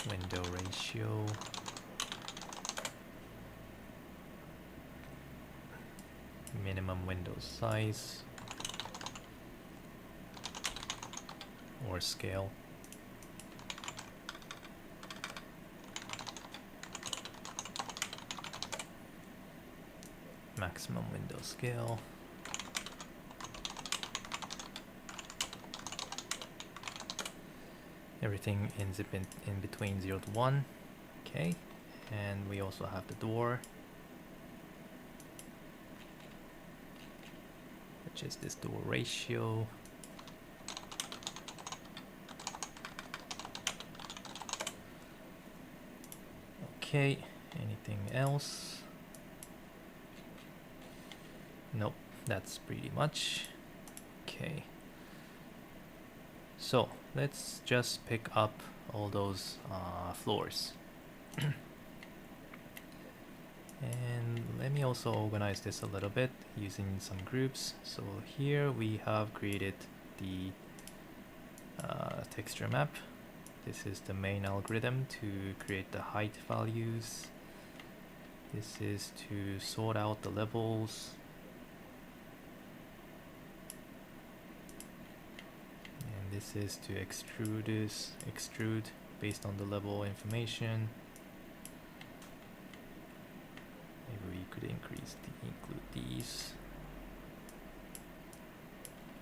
window ratio, minimum window size or scale, maximum window scale, everything ends up in between 0 to 1. Okay, and we also have the door, which is this door ratio. Okay, anything else? Nope, that's pretty much. Okay. So let's just pick up all those floors. And let me also organize this a little bit using some groups. So here we have created the texture map. This is the main algorithm to create the height values. This is to sort out the levels. And this is to extrude based on the level information. Maybe we could include these.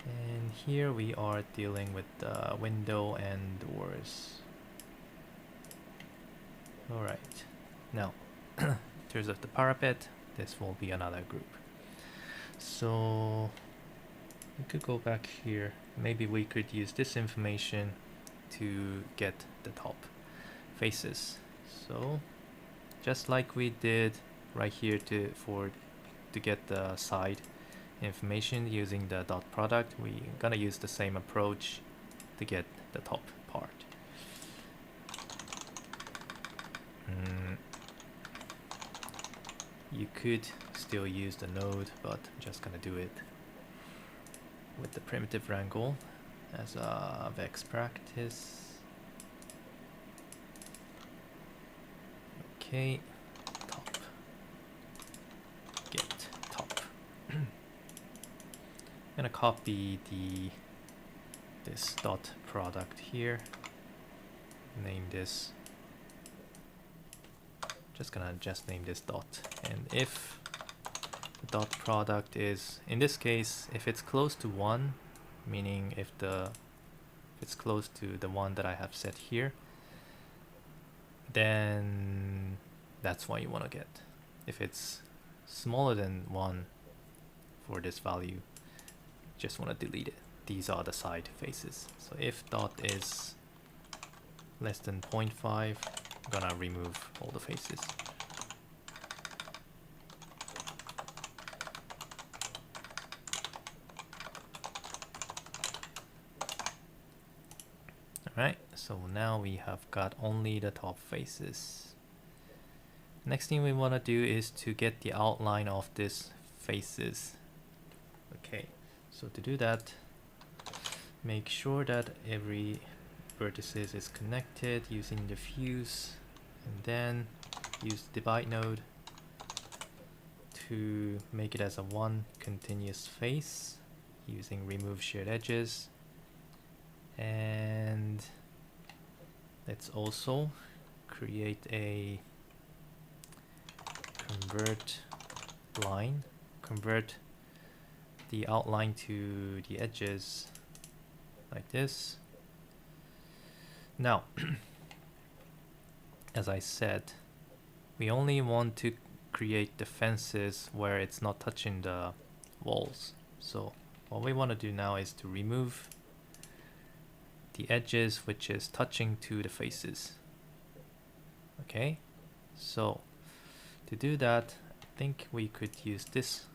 And here we are dealing with the window and doors. Alright, now in terms of the parapet, this will be another group. So we could go back here. Maybe we could use this information to get the top faces. So just like we did right here to get the side information using the dot product, we're gonna use the same approach to get the top part. You could still use the node, but I'm just gonna do it with the primitive wrangle as a vex practice. Okay, top, get top. I'm gonna copy this dot product here, name this, just name this dot, and if the dot product is, in this case, if it's close to 1, meaning if it's close to the one that I have set here, then that's what you want to get. If it's smaller than 1 for this value, just want to delete it. These are the side faces. So if dot is less than 0.5, I'm gonna remove all the faces. Alright, so now we have got only the top faces. Next thing we want to do is to get the outline of these faces. Okay, so to do that, make sure that every vertices is connected using the fuse, and then use the divide node to make it as a one continuous face using remove shared edges. And let's also create a convert line, convert the outline to the edges like this. Now, as I said, we only want to create the fences where it's not touching the walls. So what we want to do now is to remove the edges which is touching to the faces. Okay, so to do that, I think we could use this.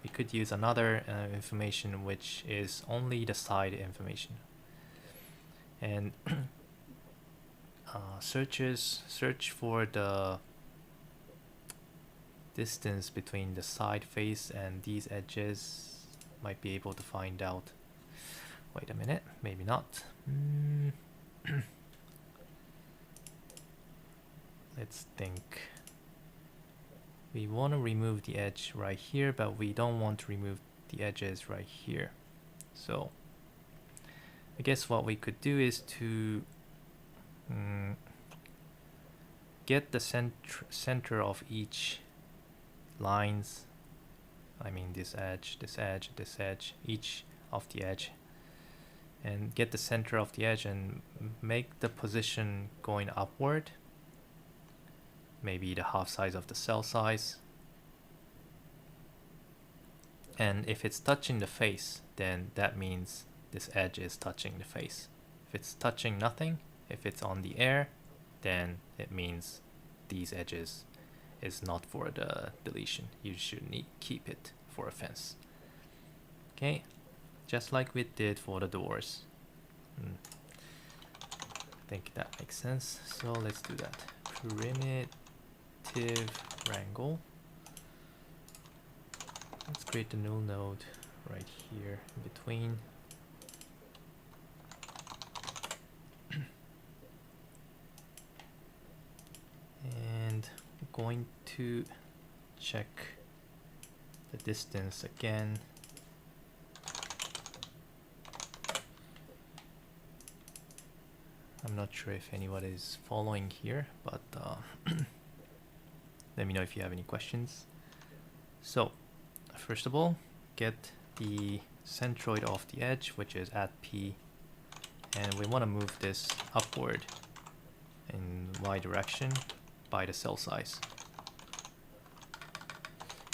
We could use another information which is only the side information. And search for the distance between the side face and these edges. Might be able to find out. Wait a minute, maybe not. Let's think. We want to remove the edge right here, but we don't want to remove the edges right here. So I guess what we could do is to get the center of each lines. I mean this edge, this edge, this edge, each of the edge, and get the center of the edge and make the position going upward. Maybe the half size of the cell size. And if it's touching the face, then that means this edge is touching the face. If it's touching nothing, if it's on the air, then it means these edges is not for the deletion. You should keep it for a fence. Okay, just like we did for the doors. I think that makes sense. So let's do that. Primitive wrangle. Let's create a null node right here in between. And I'm going to check the distance again. I'm not sure if anyone is following here, but let me know if you have any questions. So, first of all, get the centroid off the edge, which is at P, and we want to move this upward in Y direction by the cell size.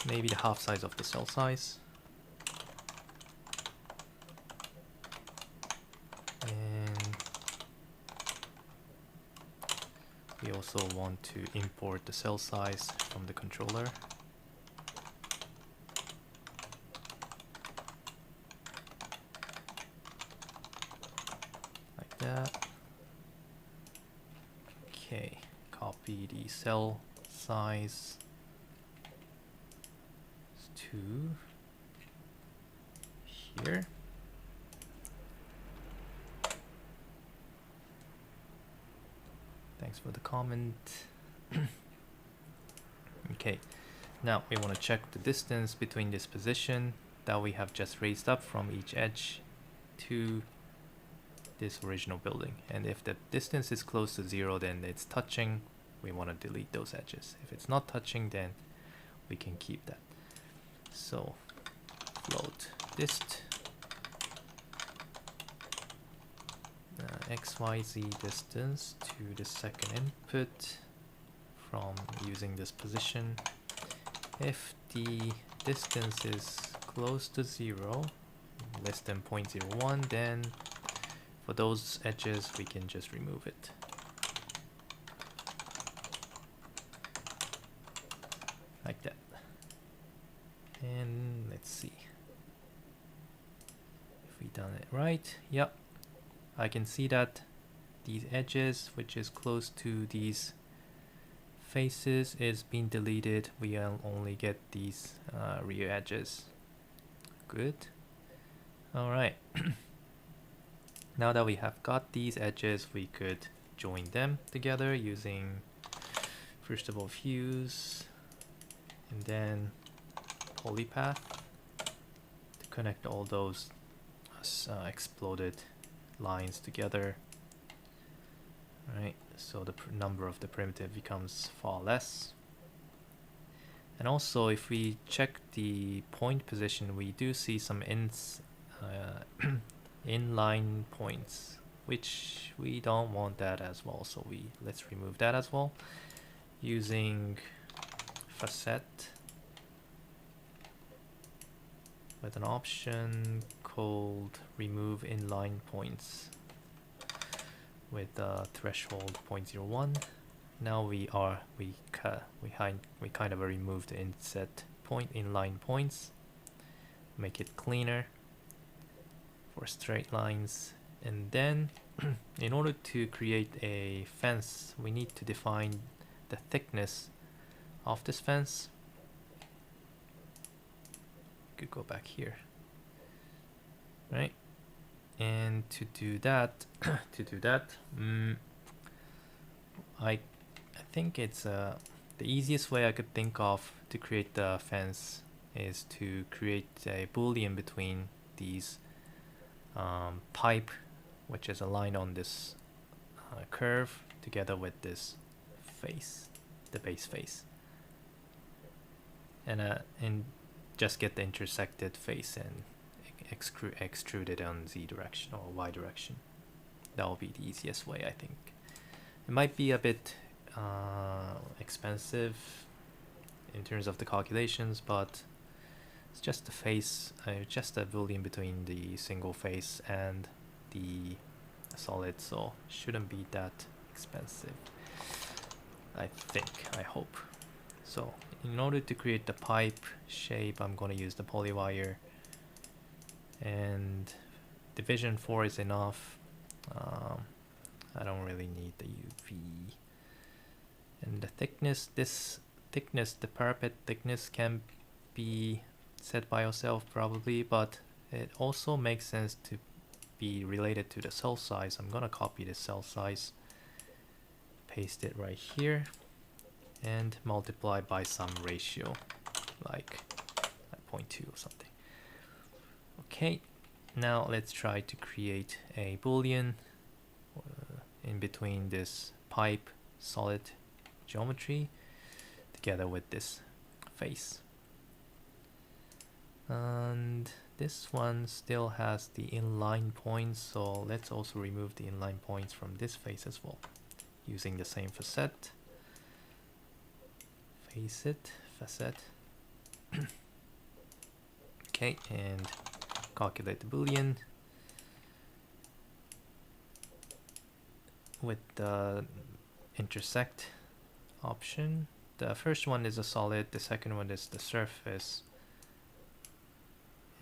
Maybe the half size of the cell size. And we also want to import the cell size from the controller. Like that. Okay, copy the cell size to here. Thanks for the comment. Okay, now we want to check the distance between this position that we have just raised up from each edge to this original building, and if the distance is close to 0, then it's touching. We want to delete those edges. If it's not touching, then we can keep that. So float dist xyz distance to the second input from using this position. If the distance is close to 0, less than 0.01, then for those edges we can just remove it. Like that. And let's see if we done it right. Yep, I can see that these edges, which is close to these faces, is being deleted. We only get these rear edges. Good. All right. Now that we have got these edges, we could join them together using, first of all, fuse, and then polypath to connect all those exploded lines together. Right, so the number of the primitive becomes far less. And also, if we check the point position, we do see some inline points, which we don't want that as well. So let's remove that as well using facet with an option called remove inline points with threshold 0.01. Now we kind of removed the inset point inline points, make it cleaner for straight lines. And then in order to create a fence, we need to define the thickness of this fence. Could go back here, right? And to do that, I think it's the easiest way I could think of to create the fence is to create a boolean between these pipe, which is a line on this curve, together with this face, the base face, and just get the intersected face and extrude it on Z direction or Y direction. That will be the easiest way, I think. It might be a bit expensive in terms of the calculations, but it's just the face, just a boolean between the single face and the solid, so shouldn't be that expensive. I think, I hope. So in order to create the pipe shape, I'm going to use the polywire, and division 4 is enough. I don't really need the UV. And the thickness, the parapet thickness can be set by yourself probably, but it also makes sense to be related to the cell size. I'm gonna copy the cell size, paste it right here, and multiply by some ratio, like 0.2 or something. Okay, now let's try to create a boolean in between this pipe solid geometry together with this face. And this one still has the inline points, so let's also remove the inline points from this face as well, using the same facet. Facet. Okay, and calculate the boolean with the intersect option. The first one is a solid, the second one is the surface,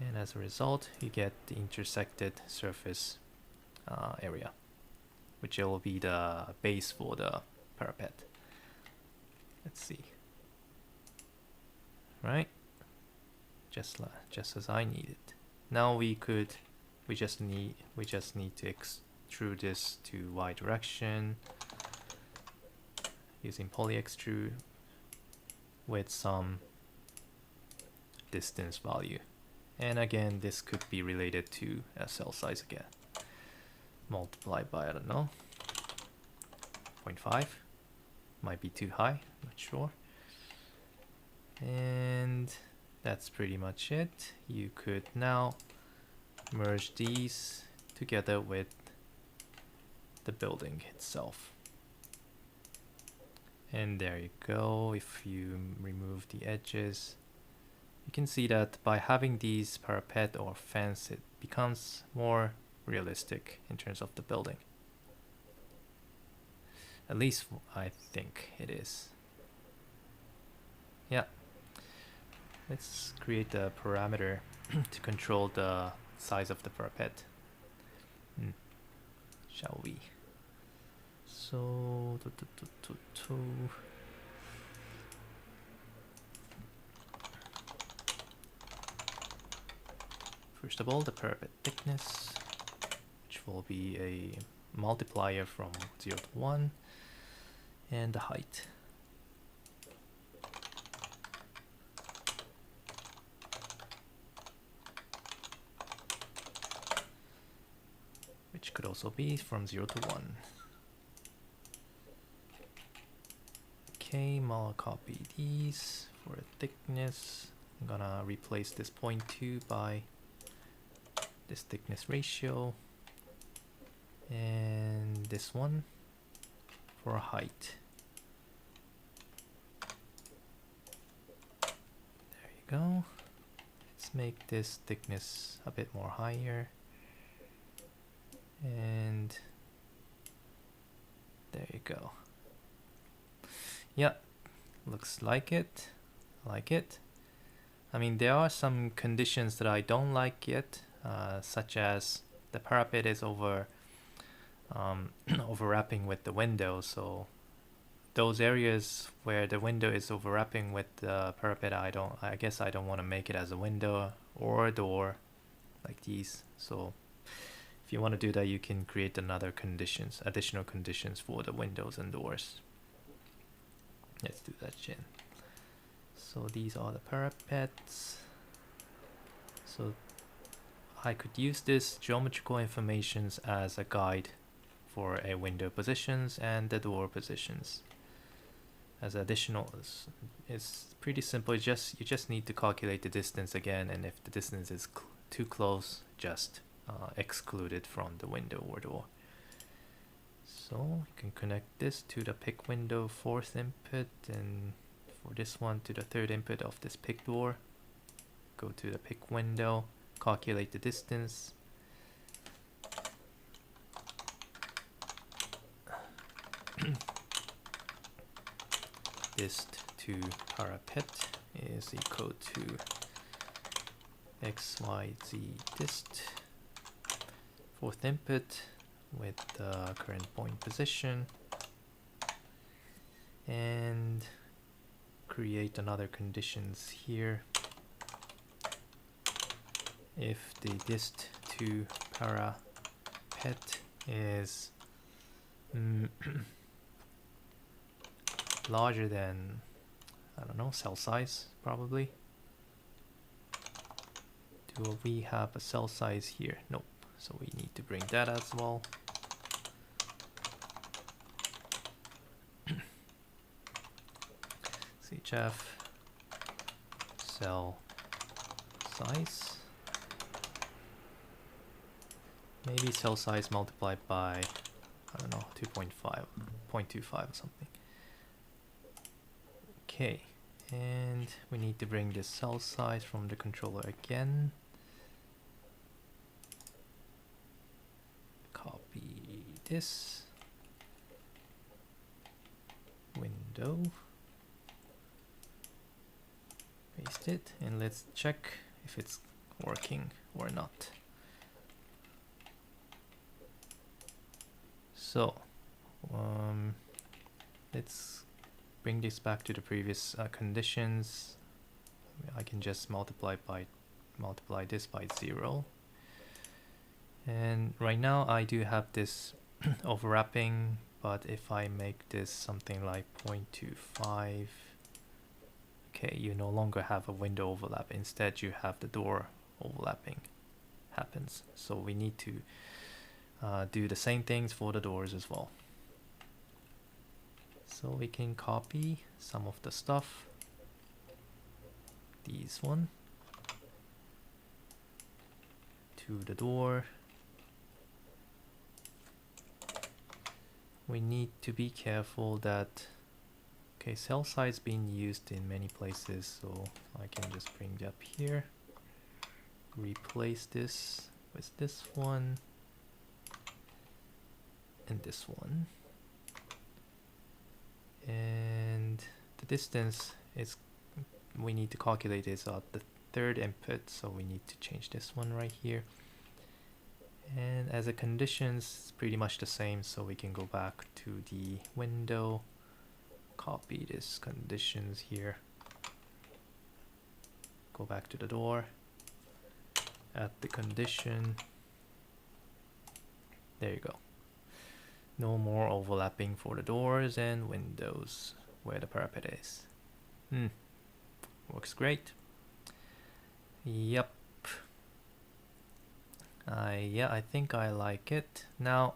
and as a result you get the intersected surface area, which will be the base for the parapet. Let's see. Right, just as I needed. Now we just need to extrude this to Y direction using poly extrude with some distance value, and again this could be related to a cell size again. Multiply by, I don't know, 0.5, might be too high, not sure. And that's pretty much it. You could now merge these together with the building itself. And there you go. If you remove the edges, you can see that by having these parapet or fence, it becomes more realistic in terms of the building. At least I think it is. Yeah. Let's create a parameter to control the size of the parapet. Shall we? So first of all, the parapet thickness, which will be a multiplier from 0 to 1, and the height. Which could also be from 0 to 1. Okay, I'll copy these for a thickness. I'm gonna replace this 0.2 by this thickness ratio, and this one for height. There you go. Let's make this thickness a bit more higher, and there you go. Yeah, looks like it. I like it. I mean, there are some conditions that I don't like yet, such as the parapet is overlapping with the window. So those areas where the window is overlapping with the parapet, I guess I don't want to make it as a window or a door like these. So if you want to do that, you can create additional conditions for the windows and doors. Let's do that, Jen. So these are the parapets. So I could use this geometrical informations as a guide for a window positions and the door positions. As additional, it's pretty simple. You just need to calculate the distance again, and if the distance is too close, just exclude it from the window or door. So you can connect this to the pick window 4th input, and for this one to the 3rd input of this pick door. Go to the pick window, calculate the distance. dist to parapet is equal to xyz dist, fourth input with the current point position, and create another conditions here. If the dist to parapet is larger than, I don't know, cell size probably. Do we have a cell size here? Nope. So we need to bring that as well. chf cell size. Maybe cell size multiplied by, I don't know, 2.5, 0.25 or something. Okay, and we need to bring this cell size from the controller again. Copy this window, paste it, and let's check if it's working or not. So let's bring this back to the previous conditions. I can just multiply this by 0. And right now I do have this overlapping, but if I make this something like 0.25, okay, you no longer have a window overlap. Instead you have the door overlapping happens. So we need to do the same things for the doors as well. So we can copy some of the stuff. These one to the door. We need to be careful that, okay, cell size being used in many places, so I can just bring it up here, replace this with this one and this one, and the distance is, we need to calculate this at the third input, so we need to change this one right here. And as a conditions, it's pretty much the same, so we can go back to the window, copy this conditions here, go back to the door, add the condition, there you go. No more overlapping for the doors and windows where the parapet is. Works great. Yep. Yeah, I think I like it. Now,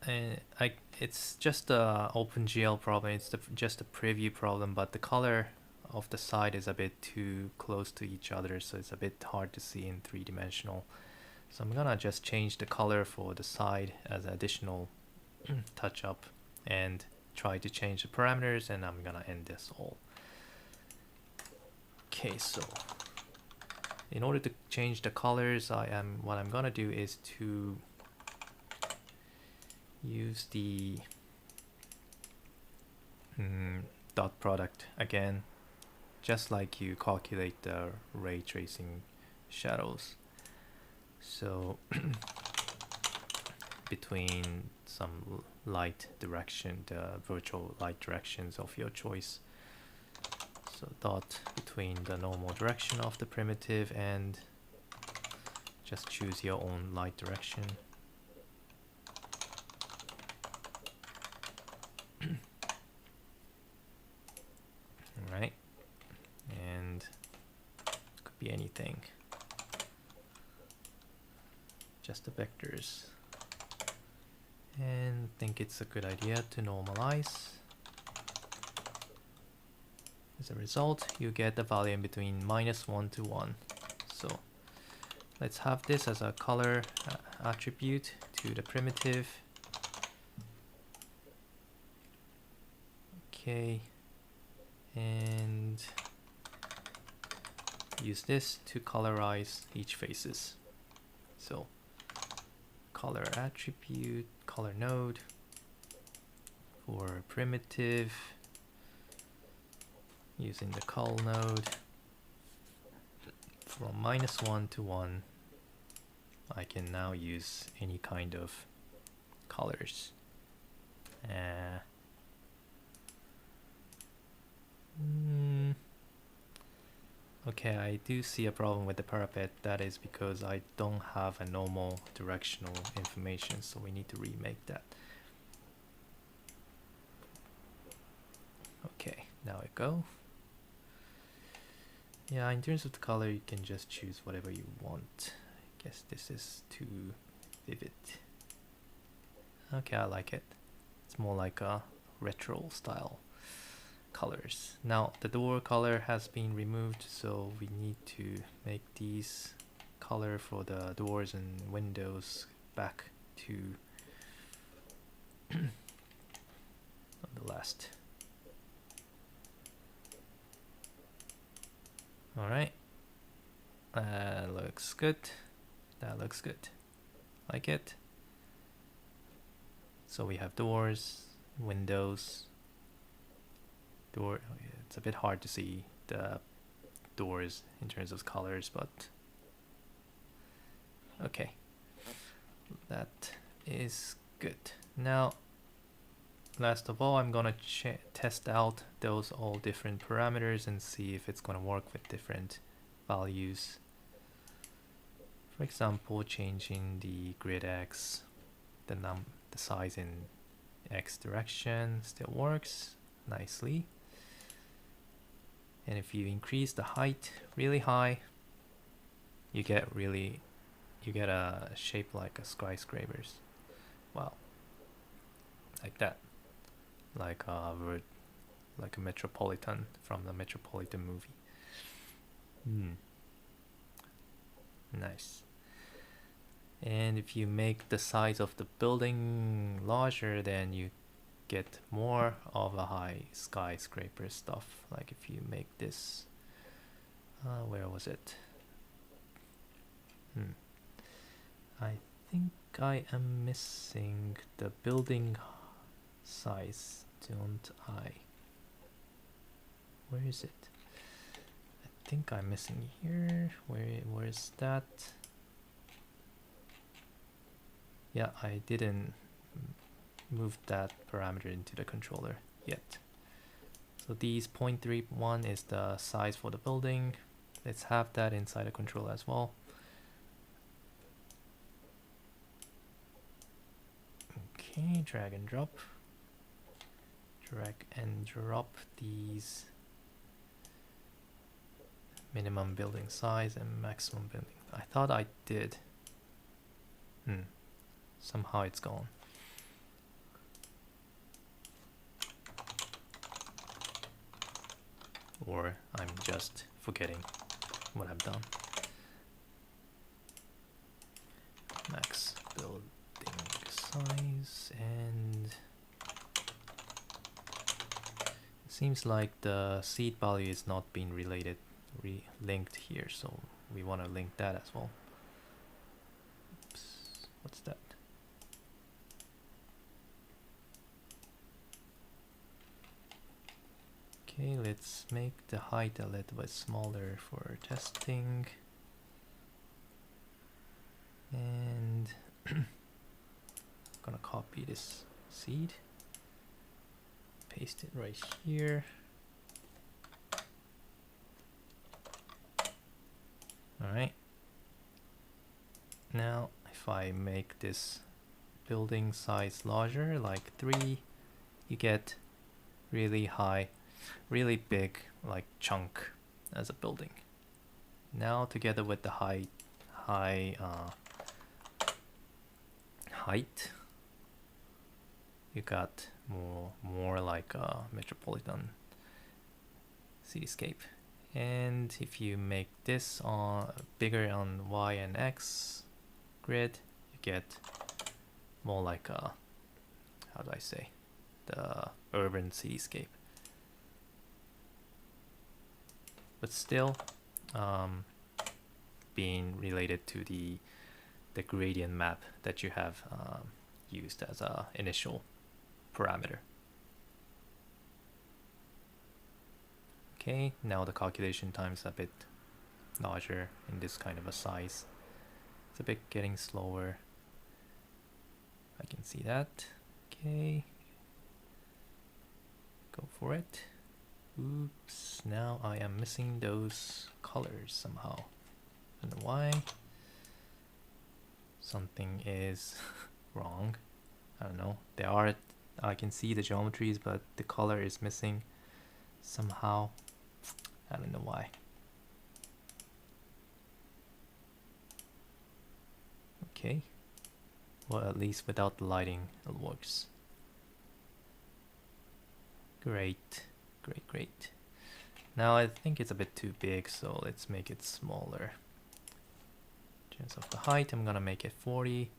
it's just a OpenGL problem. It's just a preview problem, but the color of the side is a bit too close to each other, so it's a bit hard to see in three-dimensional. So I'm gonna just change the color for the side as an additional touch up and try to change the parameters, and I'm gonna end this all. Okay, so in order to change the colors, what I'm gonna do is to use the dot product again, just like you calculate the ray tracing shadows. So between some light direction, the virtual light directions of your choice. So dot between the normal direction of the primitive and just choose your own light direction. Alright, and it could be anything. Just the vectors. And I think it's a good idea to normalize. As a result, you get the value in between -1 to 1. So let's have this as a color attribute to the primitive. Okay, and use this to colorize each faces. So color attribute, color node for primitive. using the cull node. From -1 to 1, I can now use any kind of colors. Okay, I do see a problem with the parapet. That is because I don't have a normal directional information, so we need to remake that. Okay, now I go. Yeah, in terms of the color, you can just choose whatever you want. I guess this is too vivid. Okay, I like it. It's more like a retro style colors. Now the door color has been removed, so we need to make these color for the doors and windows back to the last. All right, that looks good. That looks good. Like it. So we have doors, windows. Door. It's a bit hard to see the doors in terms of colors, but okay, that is good. Now, last of all, I'm gonna test out those all different parameters and see if it's gonna work with different values. For example, changing the grid X, the size in X direction still works nicely. And if you increase the height really high, you get a shape like a skyscrapers. Wow, like that, like a Metropolitan from the Metropolitan movie. Nice. And if you make the size of the building larger, then you get more of a high skyscraper stuff. Like if you make this, where was it? I think I am missing the building size, don't I? Where is it? I think I'm missing here. Where's that? Yeah, I didn't move that parameter into the controller yet. So these 0.31 is the size for the building. Let's have that inside the controller as well. Okay, drag and drop these minimum building size and maximum building. I thought I did. Somehow it's gone. Or I'm just forgetting what I've done. Max building size, and it seems like the seed value is not being linked here, so we want to link that as well. Oops, what's that? Okay, let's make the height a little bit smaller for testing. And I'm gonna copy this seed, paste it right here. All right. Now, if I make this building size larger, like 3, you get really high, really big, like chunk as a building. Now, together with the height, you got more like a metropolitan cityscape. And if you make this bigger on Y and X grid, you get more like a, how do I say, the urban cityscape. But still being related to the gradient map that you have used as a initial parameter. Okay, now the calculation time is a bit larger in this kind of a size. It's a bit getting slower. I can see that. Okay, go for it. Oops, now I am missing those colors somehow. I don't know why. Something is wrong. I don't know. There are, I can see the geometries, but the color is missing somehow. I don't know why. Okay. Well, at least without the lighting, it works. Great, great, great. Now I think it's a bit too big, so let's make it smaller. In terms of the height, I'm gonna make it 40.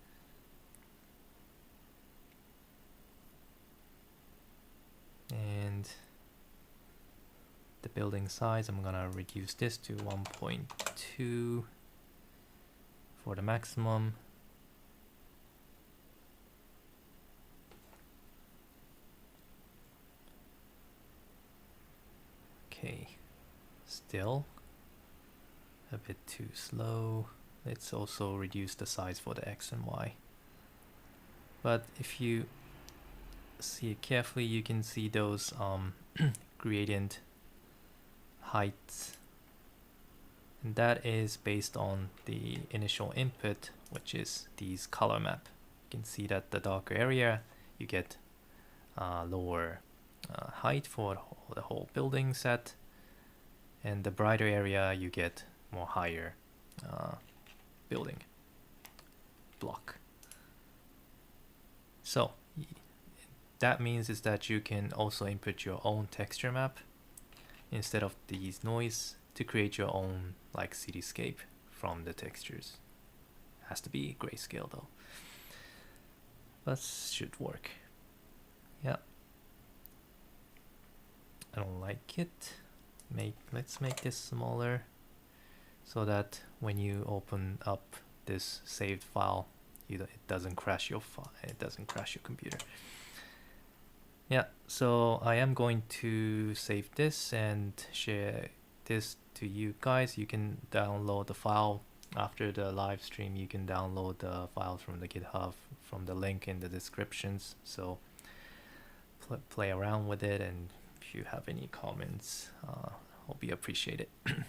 And the building size, I'm gonna reduce this to 1.2 for the maximum. Okay, still a bit too slow. Let's also reduce the size for the X and Y. But if you see it carefully, you can see those gradient heights, and that is based on the initial input, which is these color map. You can see that the darker area, you get lower height for the whole building set, and the brighter area you get more higher building block. So that means is that you can also input your own texture map instead of these noise to create your own like cityscape from the textures. Has to be grayscale though, but should work. Yeah, I don't like it. Let's make this smaller so that when you open up this saved file, it doesn't crash your file. It doesn't crash your computer. Yeah, so I am going to save this and share this to you guys. You can download the file after the live stream. You can download the files from the GitHub from the link in the descriptions. So play around with it, and if you have any comments, will be appreciated. Yeah.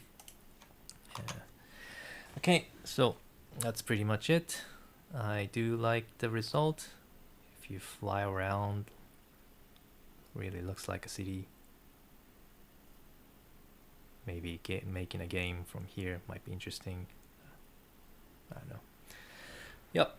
Okay, so that's pretty much it. I do like the result. If you fly around, really looks like a city. Maybe making a game from here might be interesting. I don't know. Yep.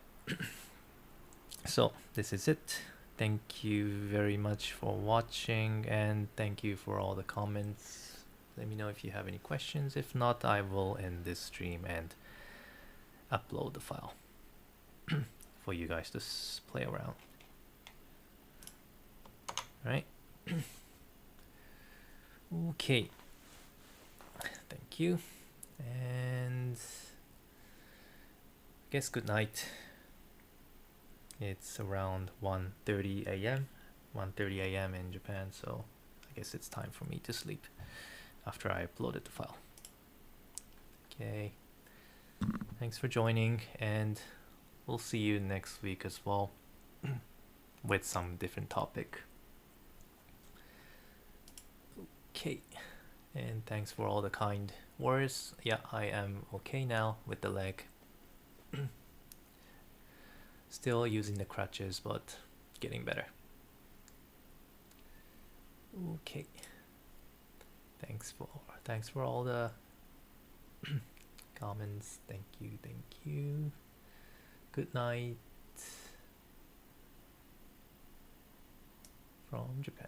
So this is it. Thank you very much for watching, and thank you for all the comments. Let me know if you have any questions. If not, I will end this stream and upload the file for you guys to play around. Right? Okay. Thank you. And I guess good night. It's around 1:30 a.m. 1:30 a.m. in Japan, so I guess it's time for me to sleep after I uploaded the file. Okay. Thanks for joining, and we'll see you next week as well with some different topic. Okay. And thanks for all the kind words. Yeah, I am okay now with the leg. Still using the crutches, but getting better. Okay. Thanks for all the comments. Thank you. Good night from Japan.